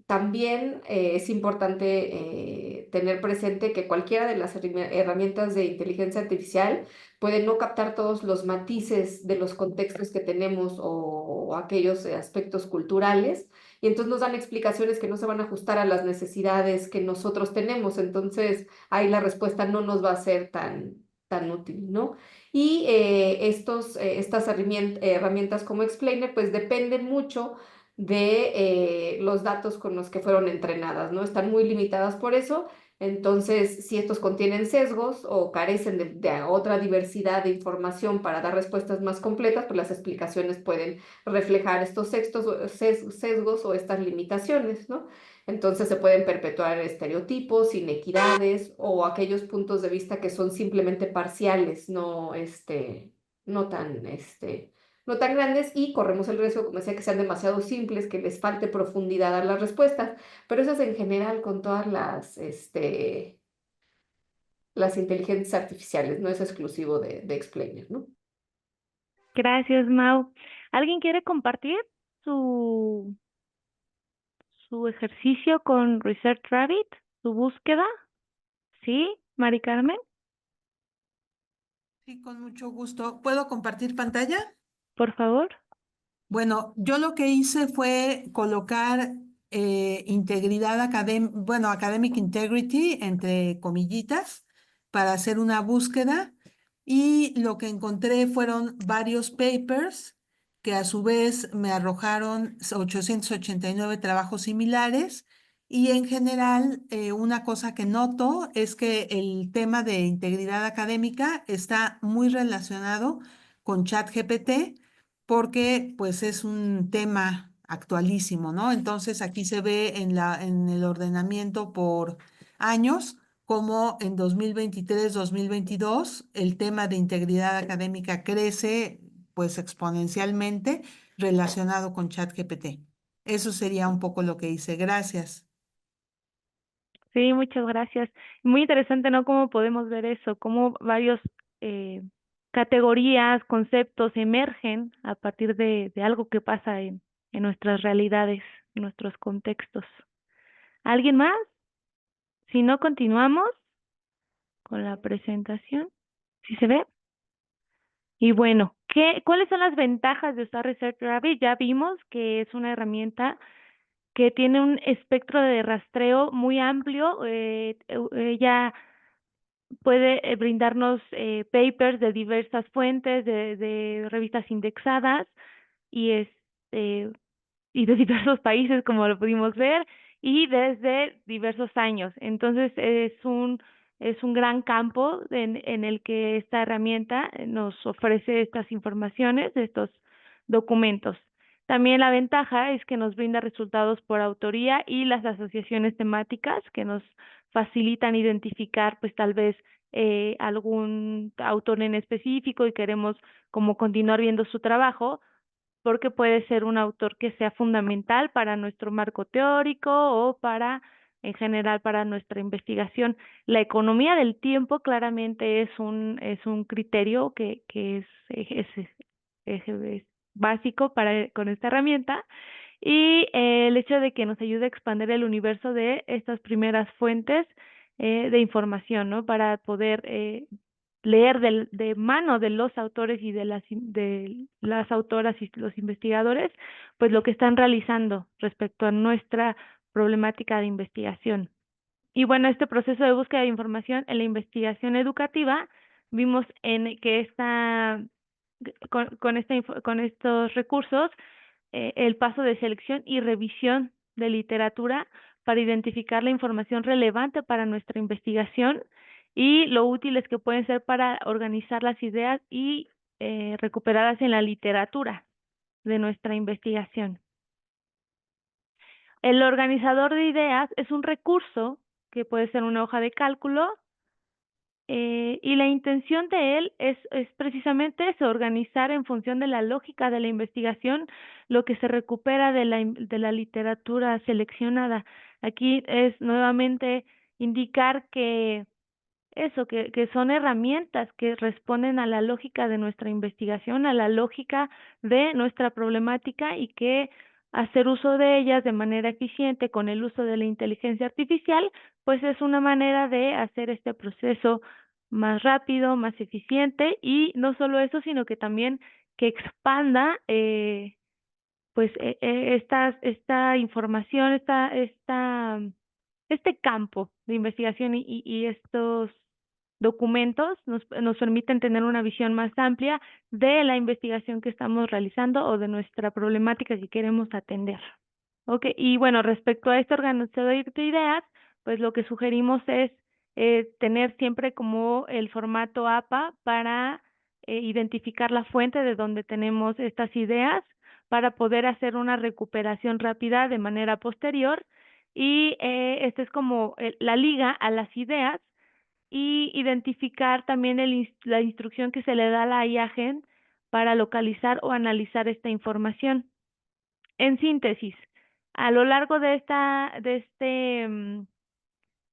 También es importante tener presente que cualquiera de las herramientas de inteligencia artificial puede no captar todos los matices de los contextos que tenemos o aquellos aspectos culturales, y entonces nos dan explicaciones que no se van a ajustar a las necesidades que nosotros tenemos, entonces ahí la respuesta no nos va a ser tan útil, ¿no? Y estas herramientas como Explainer pues dependen mucho de los datos con los que fueron entrenadas, ¿no? Están muy limitadas por eso. Entonces, si estos contienen sesgos o carecen de otra diversidad de información para dar respuestas más completas, pues las explicaciones pueden reflejar estos sesgos o estas limitaciones, ¿no? Entonces se pueden perpetuar estereotipos, inequidades o aquellos puntos de vista que son simplemente parciales, no tan, no tan grandes y corremos el riesgo, como decía, que sean demasiado simples, que les falte profundidad a las respuestas, pero eso es en general con todas las inteligencias artificiales, no es exclusivo de Explainer, ¿no? Gracias, Mau. ¿Alguien quiere compartir su, su ejercicio con Research Rabbit, su búsqueda? ¿Sí, Mari Carmen? Sí, con mucho gusto. ¿Puedo compartir pantalla? Por favor. Bueno, yo lo que hice fue colocar integridad académica, bueno, academic integrity entre comillitas para hacer una búsqueda y lo que encontré fueron varios papers que a su vez me arrojaron 889 trabajos similares. Y en general, una cosa que noto es que el tema de integridad académica está muy relacionado con ChatGPT porque pues es un tema actualísimo, ¿no? Entonces aquí se ve en el ordenamiento por años como en 2023-2022 el tema de integridad académica crece pues exponencialmente relacionado con ChatGPT. Eso sería un poco lo que hice. Gracias. Sí, muchas gracias. Muy interesante, ¿no? Cómo podemos ver eso, cómo varios categorías, conceptos emergen a partir de algo que pasa en nuestras realidades, en nuestros contextos. ¿Alguien más? Si no, continuamos con la presentación. ¿Sí se ve? Y bueno, ¿cuáles son las ventajas de usar ResearchRabbit? Ya vimos que es una herramienta que tiene un espectro de rastreo muy amplio. Ella puede brindarnos papers de diversas fuentes, de revistas indexadas y y de diversos países, como lo pudimos ver, y desde diversos años. Entonces, es un gran campo en el que esta herramienta nos ofrece estas informaciones, estos documentos. También la ventaja es que nos brinda resultados por autoría y las asociaciones temáticas que nos facilitan identificar, pues tal vez algún autor en específico y queremos como continuar viendo su trabajo, porque puede ser un autor que sea fundamental para nuestro marco teórico o en general, para nuestra investigación. La economía del tiempo claramente es un criterio que es básico con esta herramienta, y el hecho de que nos ayude a expandir el universo de estas primeras fuentes de información, ¿no? Para poder leer de mano de los autores y de las autoras y los investigadores, pues lo que están realizando respecto a nuestra problemática de investigación. Y bueno, este proceso de búsqueda de información en la investigación educativa, vimos que con estos recursos, el paso de selección y revisión de literatura para identificar la información relevante para nuestra investigación y lo útiles que pueden ser para organizar las ideas y recuperarlas en la literatura de nuestra investigación. El organizador de ideas es un recurso que puede ser una hoja de cálculo, y la intención de él es precisamente eso, organizar en función de la lógica de la investigación lo que se recupera de la literatura seleccionada. Aquí es nuevamente indicar que que son herramientas que responden a la lógica de nuestra investigación, a la lógica de nuestra problemática, y que hacer uso de ellas de manera eficiente con el uso de la inteligencia artificial, pues es una manera de hacer este proceso más rápido, más eficiente, y no solo eso, sino que también que expanda esta información, este campo de investigación y estos documentos nos permiten tener una visión más amplia de la investigación que estamos realizando o de nuestra problemática que queremos atender. Okay, y bueno, respecto a este organizador de ideas, pues lo que sugerimos es tener siempre como el formato APA para identificar la fuente de donde tenemos estas ideas, para poder hacer una recuperación rápida de manera posterior, y esta es como la liga a las ideas, y identificar también la instrucción que se le da a la imagen para localizar o analizar esta información. En síntesis, a lo largo de este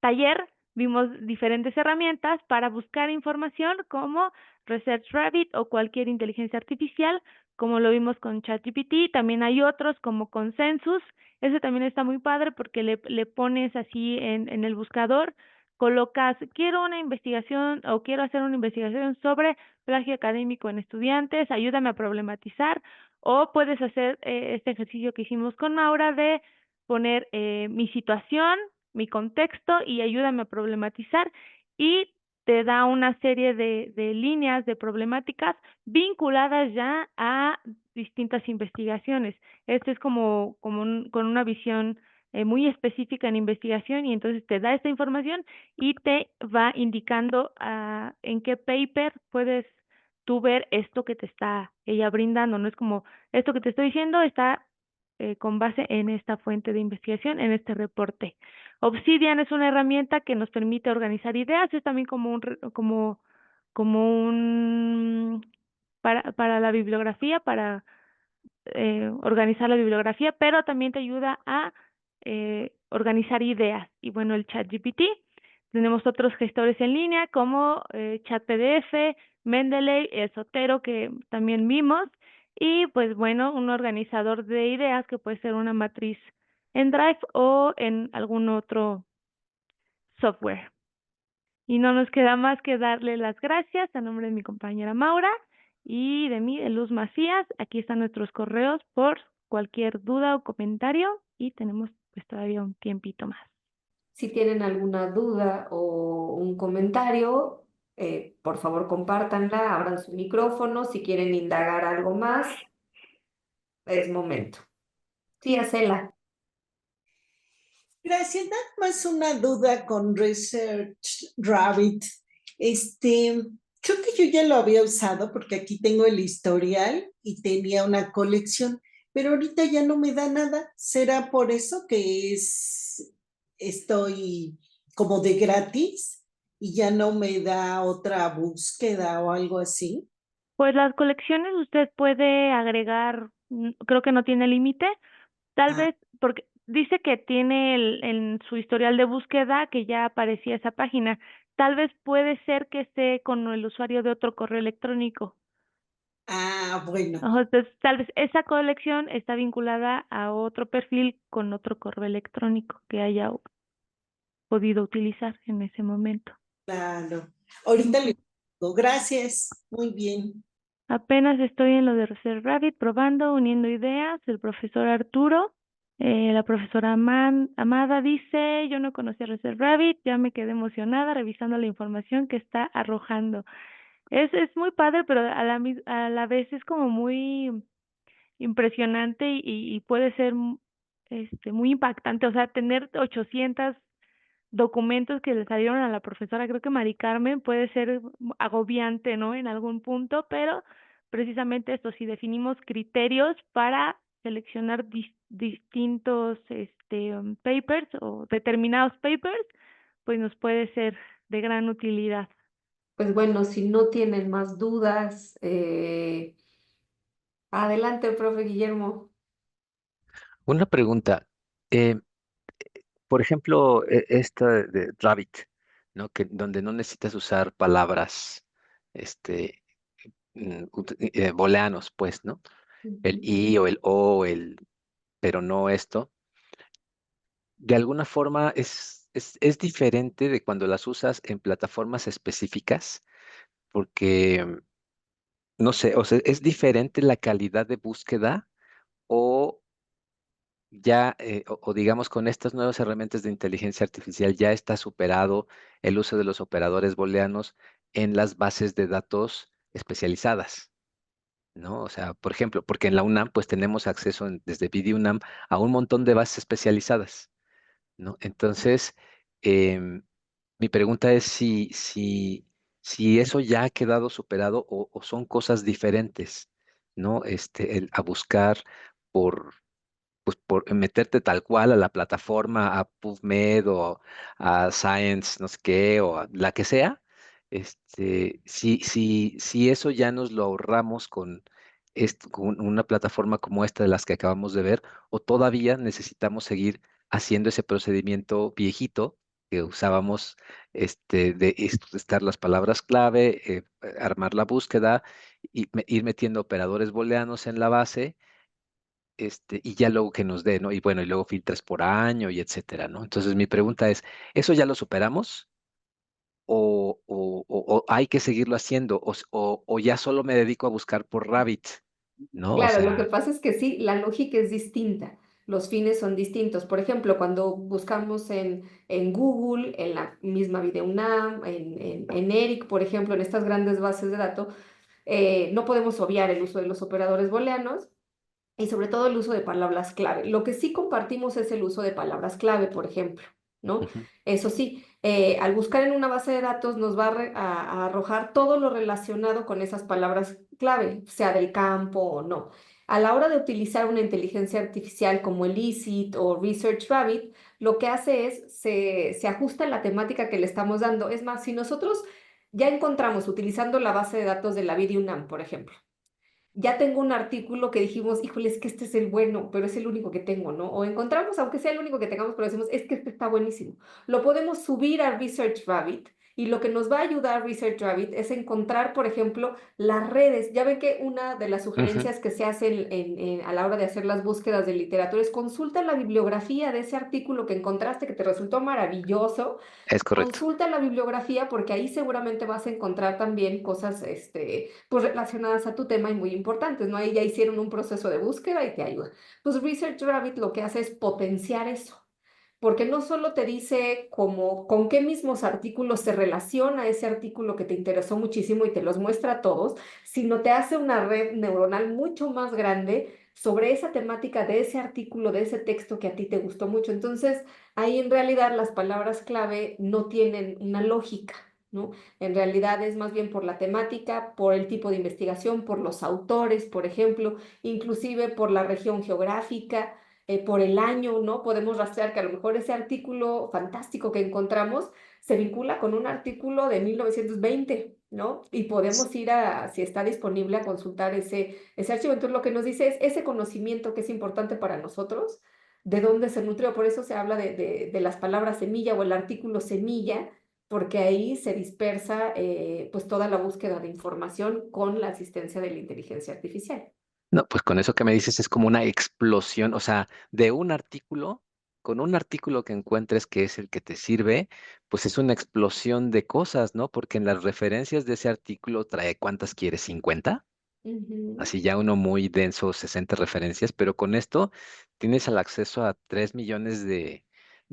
taller vimos diferentes herramientas para buscar información como ResearchRabbit o cualquier inteligencia artificial, como lo vimos con ChatGPT. También hay otros como Consensus. Ese también está muy padre porque le pones así en el buscador, colocas, quiero una investigación o quiero hacer una investigación sobre plagio académico en estudiantes, ayúdame a problematizar, o puedes hacer este ejercicio que hicimos con Maura de poner mi situación, mi contexto, y ayúdame a problematizar, y te da una serie de líneas, de problemáticas vinculadas ya a distintas investigaciones. Este es como con una visión muy específica en investigación, y entonces te da esta información y te va indicando en qué paper puedes tú ver esto que te está ella brindando. No es como esto que te estoy diciendo está con base en esta fuente de investigación, en este reporte. Obsidian es una herramienta que nos permite organizar ideas, es también como un para la bibliografía, para organizar la bibliografía, pero también te ayuda a organizar ideas. Y bueno, el ChatGPT, tenemos otros gestores en línea como ChatPDF, Mendeley, el Zotero, que también vimos, y pues bueno, un organizador de ideas que puede ser una matriz en Drive o en algún otro software. Y no nos queda más que darle las gracias a nombre de mi compañera Maura y de mí, de Luz Macías. Aquí están nuestros correos por cualquier duda o comentario, y tenemos pues todavía un tiempito más. Si tienen alguna duda o un comentario, por favor compártanla, abran su micrófono. Si quieren indagar algo más, es momento. Sí, Acela. Gracias, nada más una duda con Research Rabbit. Creo que yo ya lo había usado porque aquí tengo el historial y tenía una colección, pero ahorita ya no me da nada. ¿Será por eso que estoy como de gratis y ya no me da otra búsqueda o algo así? Pues las colecciones usted puede agregar, creo que no tiene límite, tal Ah, vez porque dice que tiene en su historial de búsqueda que ya aparecía esa página. Tal vez puede ser que esté con el usuario de otro correo electrónico. bueno. Ajá, entonces, tal vez esa colección está vinculada a otro perfil con otro correo electrónico que haya podido utilizar en ese momento. Claro. Ahorita le digo, gracias. Muy bien. Apenas estoy en lo de Reserve Rabbit, probando, uniendo ideas. El profesor Arturo, la profesora Amada dice, yo no conocía Reserve Rabbit, ya me quedé emocionada revisando la información que está arrojando. Es muy padre, pero a la vez es como muy impresionante y puede ser muy impactante. O sea, tener 800 documentos que le salieron a la profesora, creo que Mari Carmen, puede ser agobiante, ¿no? En algún punto, pero precisamente esto, si definimos criterios para seleccionar distintos papers o determinados papers, pues nos puede ser de gran utilidad. Pues bueno, si no tienen más dudas, adelante, profe Guillermo. Una pregunta. eh, por ejemplo, esta de Rabbit, ¿no? Donde no necesitas usar palabras, este, booleanos, pues, ¿no? El Ujú. I o el O, pero no esto. De alguna forma es diferente de cuando las usas en plataformas específicas, porque, no sé, o sea, es diferente la calidad de búsqueda o ya, o digamos, con estas nuevas herramientas de inteligencia artificial ya está superado el uso de los operadores booleanos en las bases de datos especializadas, ¿no? O sea, por ejemplo, porque en la UNAM pues tenemos acceso desde VidiUNAM a un montón de bases especializadas, ¿no? Entonces, em, mi pregunta es si eso ya ha quedado superado o son cosas diferentes, ¿no? A buscar por pues por meterte tal cual a la plataforma, a PubMed o a Science, no sé qué, o a la que sea, si eso ya nos lo ahorramos con una plataforma como esta de las que acabamos de ver, o todavía necesitamos seguir haciendo ese procedimiento viejito que usábamos, de estar las palabras clave, armar la búsqueda y ir metiendo operadores booleanos en la base, y ya luego que nos dé, ¿no? Y bueno, y luego filtras por año y etcétera, ¿no? Entonces mi pregunta es, ¿eso ya lo superamos? ¿O hay que seguirlo haciendo? ¿O ya solo me dedico a buscar por Rabbit? ¿No? O Claro, lo que sea, pasa es que sí, la lógica es distinta. los fines son distintos. Por ejemplo, cuando buscamos en Google, en la misma VideoUNAM, en ERIC, por ejemplo, en estas grandes bases de datos, no podemos obviar el uso de los operadores booleanos y sobre todo el uso de palabras clave. Lo que sí compartimos es el uso de palabras clave, por ejemplo, ¿no? Ujú. Eso sí, al buscar en una base de datos nos va a arrojar todo lo relacionado con esas palabras clave, sea del campo o no. A la hora de utilizar una inteligencia artificial como el Elicit o Research Rabbit, lo que hace es se ajusta a la temática que le estamos dando. Es más, si nosotros ya encontramos utilizando la base de datos de la VideoUNAM, por ejemplo, ya tengo un artículo que dijimos, híjole, es que este es el bueno, pero es el único que tengo, ¿no? O encontramos, aunque sea el único que tengamos, pero decimos, es que este está buenísimo. Lo podemos subir a Research Rabbit y lo que nos va a ayudar Research Rabbit es encontrar, por ejemplo, las redes. Ya ven que una de las Ujú. sugerencias que se hacen a la hora de hacer las búsquedas de literatura es consulta la bibliografía de ese artículo que encontraste que te resultó maravilloso. Es correcto. Consulta la bibliografía porque ahí seguramente vas a encontrar también cosas pues relacionadas a tu tema y muy importantes, ¿no? Ahí ya hicieron un proceso de búsqueda y te ayuda. Pues Research Rabbit lo que hace es potenciar eso, porque no solo te dice como con qué mismos artículos se relaciona ese artículo que te interesó muchísimo y te los muestra a todos, sino te hace una red neuronal mucho más grande sobre esa temática de ese artículo, de ese texto que a ti te gustó mucho. Entonces, ahí en realidad las palabras clave no tienen una lógica, ¿no? En realidad es más bien por la temática, por el tipo de investigación, por los autores, por ejemplo, inclusive por la región geográfica, por el año, ¿no? Podemos rastrear que a lo mejor ese artículo fantástico que encontramos se vincula con un artículo de 1920, ¿no? Y podemos ir si está disponible, a consultar ese archivo. Entonces, lo que nos dice es ese conocimiento que es importante para nosotros, de dónde se nutrió. Por eso se habla de las palabras semilla o el artículo semilla, porque ahí se dispersa pues toda la búsqueda de información con la asistencia de la inteligencia artificial. No, pues con eso que me dices es como una explosión, o sea, de un artículo, con un artículo que encuentres que es el que te sirve, pues es una explosión de cosas, ¿no? Porque en las referencias de ese artículo trae, ¿cuántas quieres? ¿50? Ujú. Así ya uno muy denso, 60 referencias, pero con esto tienes el acceso a 3 millones de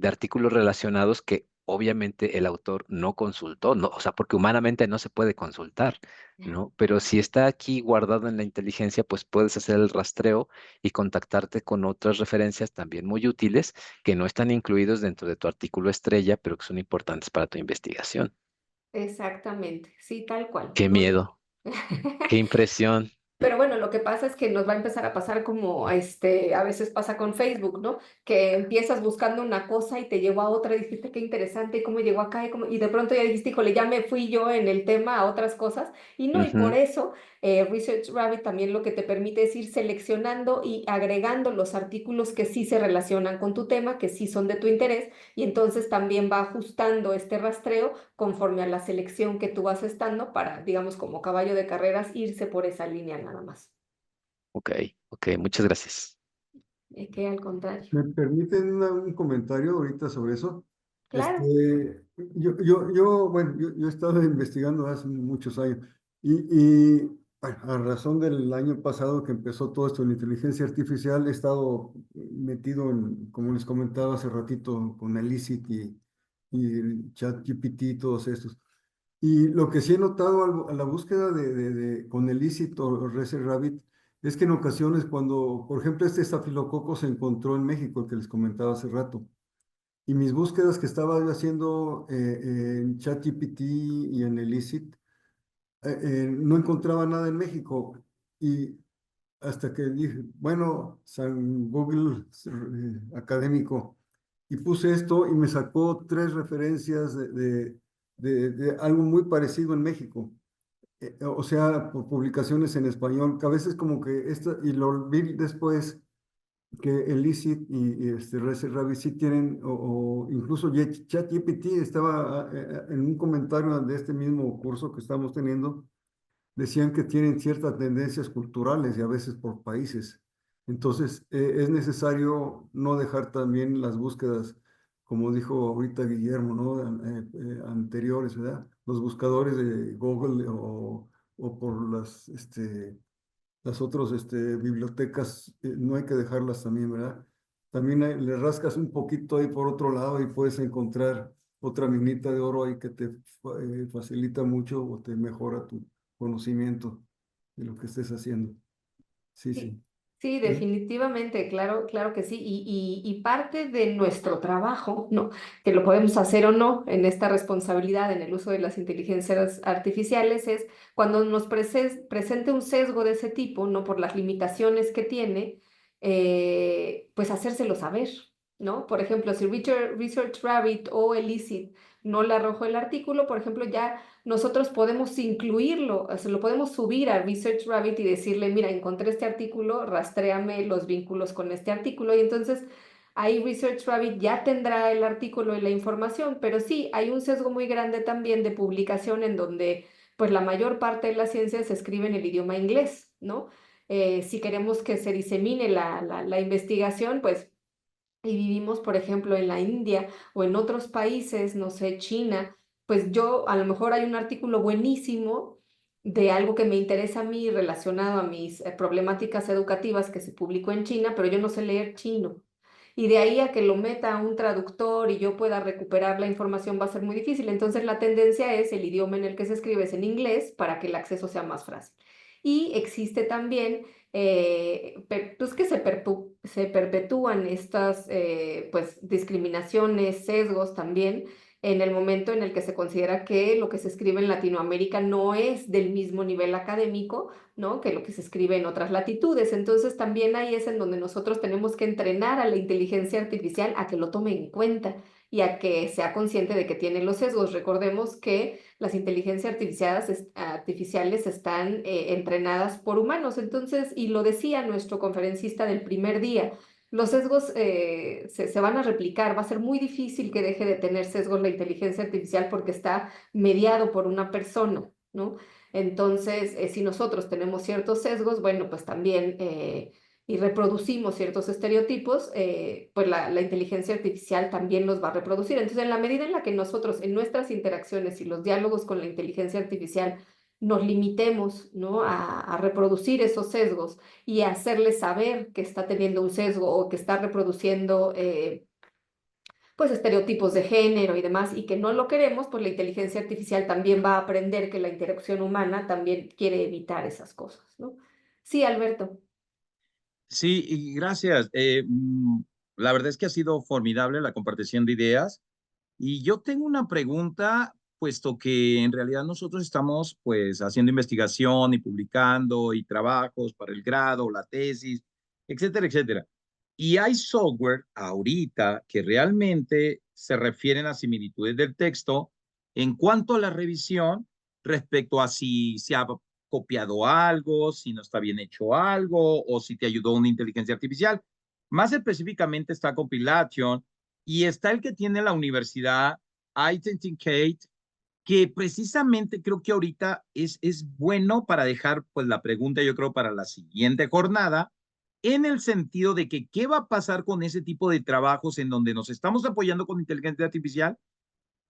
artículos relacionados que obviamente el autor no consultó, ¿no? O sea, porque humanamente no se puede consultar, ¿no? Pero si está aquí guardado en la inteligencia, pues puedes hacer el rastreo y contactarte con otras referencias también muy útiles que no están incluidos dentro de tu artículo estrella, pero que son importantes para tu investigación. Exactamente, sí, tal cual. Qué miedo, qué impresión. Pero bueno, lo que pasa es que nos va a empezar a pasar como a veces pasa con Facebook, ¿no? Que empiezas buscando una cosa y te llevó a otra y dijiste qué interesante, y cómo llegó acá, y de pronto ya dijiste, híjole, ya me fui yo en el tema a otras cosas. Y no, y por Ujú. eso Research Rabbit también lo que te permite es ir seleccionando y agregando los artículos que sí se relacionan con tu tema, que sí son de tu interés, y entonces también va ajustando este rastreo conforme a la selección que tú vas estando para, digamos, como caballo de carreras, irse por esa línea nada más. Ok, ok, muchas gracias. Que al contrario. ¿Me permiten un comentario ahorita sobre eso? Claro. Bueno, yo he estado investigando hace muchos años bueno, a razón del año pasado que empezó todo esto en inteligencia artificial, he estado metido en, como les comentaba hace ratito, con el Elicit y el ChatGPT y todos estos. Y lo que sí he notado a la búsqueda con el Elicit o Research Rabbit es que en ocasiones cuando, por ejemplo, este estafilococo se encontró en México, el que les comentaba hace rato, y mis búsquedas que estaba yo haciendo en ChatGPT y en el Elicit, no encontraba nada en México. Y hasta que dije, bueno, San Google académico, y puse esto y me sacó 3 referencias de algo muy parecido en México. O sea, por publicaciones en español, que a veces como que y lo vi después, que el Licit y Rabbit sí tienen, o incluso ChatGPT estaba en un comentario de este mismo curso que estamos teniendo, decían que tienen ciertas tendencias culturales y a veces por países. Entonces, es necesario no dejar también las búsquedas, como dijo ahorita Guillermo, ¿no? Anteriores, ¿verdad? Los buscadores de Google o por las otras bibliotecas, no hay que dejarlas también, ¿verdad? también le rascas un poquito ahí por otro lado y puedes encontrar otra minita de oro ahí que te facilita mucho o te mejora tu conocimiento de lo que estés haciendo. Sí, sí. Sí, definitivamente, claro, claro que sí. Y parte de nuestro trabajo, ¿no? Que lo podemos hacer o no en esta responsabilidad en el uso de las inteligencias artificiales es cuando nos presente un sesgo de ese tipo, ¿no? Por las limitaciones que tiene, pues hacérselo saber, ¿no? Por ejemplo, si Research Rabbit o Elicit no le arrojó el artículo, por ejemplo, ya nosotros podemos incluirlo, o sea, lo podemos subir a Research Rabbit y decirle, mira, encontré este artículo, rastréame los vínculos con este artículo. Y entonces ahí Research Rabbit ya tendrá el artículo y la información, pero sí, hay un sesgo muy grande también de publicación en donde pues la mayor parte de la ciencia se escribe en el idioma inglés, ¿no? Si queremos que se disemine la investigación, pues y vivimos, por ejemplo, en la India o en otros países, no sé, China, pues yo a lo mejor hay un artículo buenísimo de algo que me interesa a mí relacionado a mis problemáticas educativas que se publicó en China, pero yo no sé leer chino. Y de ahí a que lo meta a un traductor y yo pueda recuperar la información va a ser muy difícil. Entonces la tendencia es el idioma en el que se escribe es en inglés para que el acceso sea más fácil. Y existe también pues que se perpetúan estas pues discriminaciones, sesgos también en el momento en el que se considera que lo que se escribe en Latinoamérica no es del mismo nivel académico, ¿no? Que lo que se escribe en otras latitudes. Entonces también ahí es en donde nosotros tenemos que entrenar a la inteligencia artificial a que lo tome en cuenta y a que sea consciente de que tiene los sesgos. Recordemos que las inteligencias artificiales están entrenadas por humanos. Entonces, y lo decía nuestro conferencista del primer día, los sesgos se van a replicar. Va a ser muy difícil que deje de tener sesgos la inteligencia artificial porque está mediado por una persona, ¿no? Entonces, si nosotros tenemos ciertos sesgos, bueno, pues también y reproducimos ciertos estereotipos, pues la inteligencia artificial también los va a reproducir. Entonces, en la medida en la que nosotros en nuestras interacciones y los diálogos con la inteligencia artificial nos limitemos, ¿no? a reproducir esos sesgos y a hacerle saber que está teniendo un sesgo o que está reproduciendo pues estereotipos de género y demás, y que no lo queremos, pues la inteligencia artificial también va a aprender que la interacción humana también quiere evitar esas cosas, ¿no? Sí, Alberto. Sí, y gracias. La verdad es que ha sido formidable la compartición de ideas. Y yo tengo una pregunta, puesto que en realidad nosotros estamos pues haciendo investigación y publicando y trabajos para el grado, la tesis, etcétera, etcétera. Y hay software ahorita que realmente se refieren a similitudes del texto en cuanto a la revisión respecto a si se ha copiado algo, si no está bien hecho algo o si te ayudó una inteligencia artificial. Más específicamente está Compilation y está el que tiene la universidad Authenticate, que precisamente creo que ahorita es bueno para dejar pues la pregunta, yo creo, para la siguiente jornada, en el sentido de que qué va a pasar con ese tipo de trabajos en donde nos estamos apoyando con inteligencia artificial,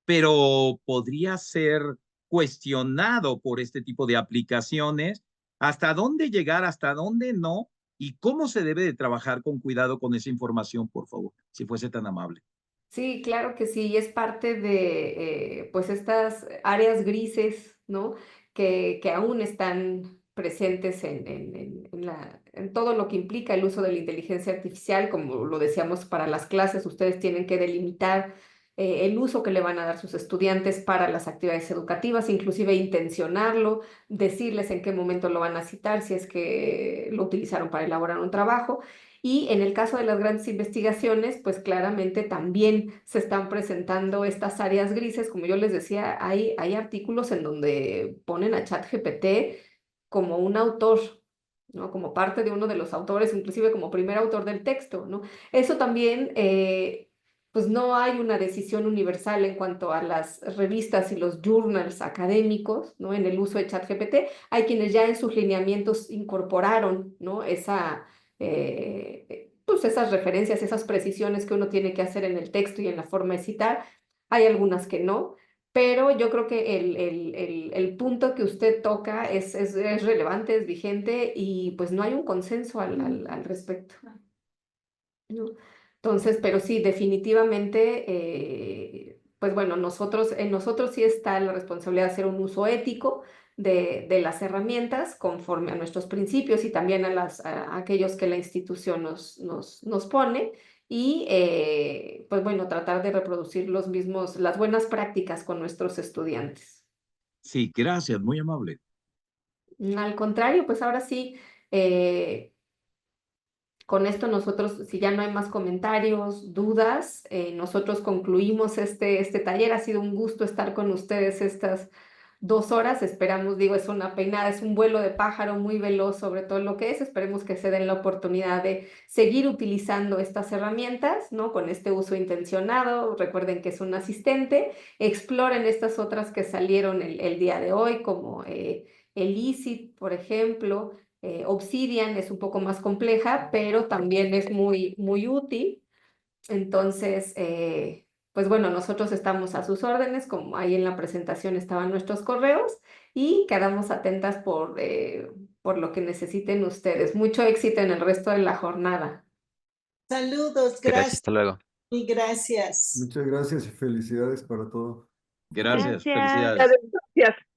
pero podría ser cuestionado por este tipo de aplicaciones, hasta dónde llegar, hasta dónde no, y cómo se debe de trabajar con cuidado con esa información, por favor, si fuese tan amable. Sí, claro que sí, y es parte de pues estas áreas grises, ¿no? Que aún están presentes en todo lo que implica el uso de la inteligencia artificial, como lo decíamos para las clases, ustedes tienen que delimitar el uso que le van a dar sus estudiantes para las actividades educativas, inclusive intencionarlo, decirles en qué momento lo van a citar, si es que lo utilizaron para elaborar un trabajo. Y en el caso de las grandes investigaciones, pues claramente también se están presentando estas áreas grises. Como yo les decía, hay artículos en donde ponen a ChatGPT como un autor, ¿no? Como parte de uno de los autores, inclusive como primer autor del texto, ¿no? Eso también, pues no hay una decisión universal en cuanto a las revistas y los journals académicos, ¿no? En el uso de ChatGPT. Hay quienes ya en sus lineamientos incorporaron, ¿no? Pues esas referencias, esas precisiones que uno tiene que hacer en el texto y en la forma de citar. Hay algunas que no, pero yo creo que el punto que usted toca es relevante, es vigente y pues no hay un consenso al respecto, ¿no? Entonces, pero sí, definitivamente, pues bueno, en nosotros sí está la responsabilidad de hacer un uso ético de las herramientas conforme a nuestros principios y también a aquellos que la institución nos pone y pues bueno, tratar de reproducir las buenas prácticas con nuestros estudiantes. Sí, gracias, muy amable. Al contrario, pues ahora sí, con esto nosotros, si ya no hay más comentarios, dudas, nosotros concluimos este taller. Ha sido un gusto estar con ustedes estas 2 horas. Esperamos, digo, es una peinada, es un vuelo de pájaro muy veloz sobre todo lo que es. Esperemos que se den la oportunidad de seguir utilizando estas herramientas, ¿no? Con este uso intencionado. Recuerden que es un asistente. Exploren estas otras que salieron el día de hoy, como el ICIT, por ejemplo. Obsidian es un poco más compleja, pero también es muy, muy útil. Entonces, pues bueno, nosotros estamos a sus órdenes, como ahí en la presentación estaban nuestros correos, y quedamos atentas por lo que necesiten ustedes. Mucho éxito en el resto de la jornada. Saludos, Gracias, gracias hasta luego. y gracias. Muchas gracias y felicidades para todo. Gracias, Gracias. felicidades. Gracias.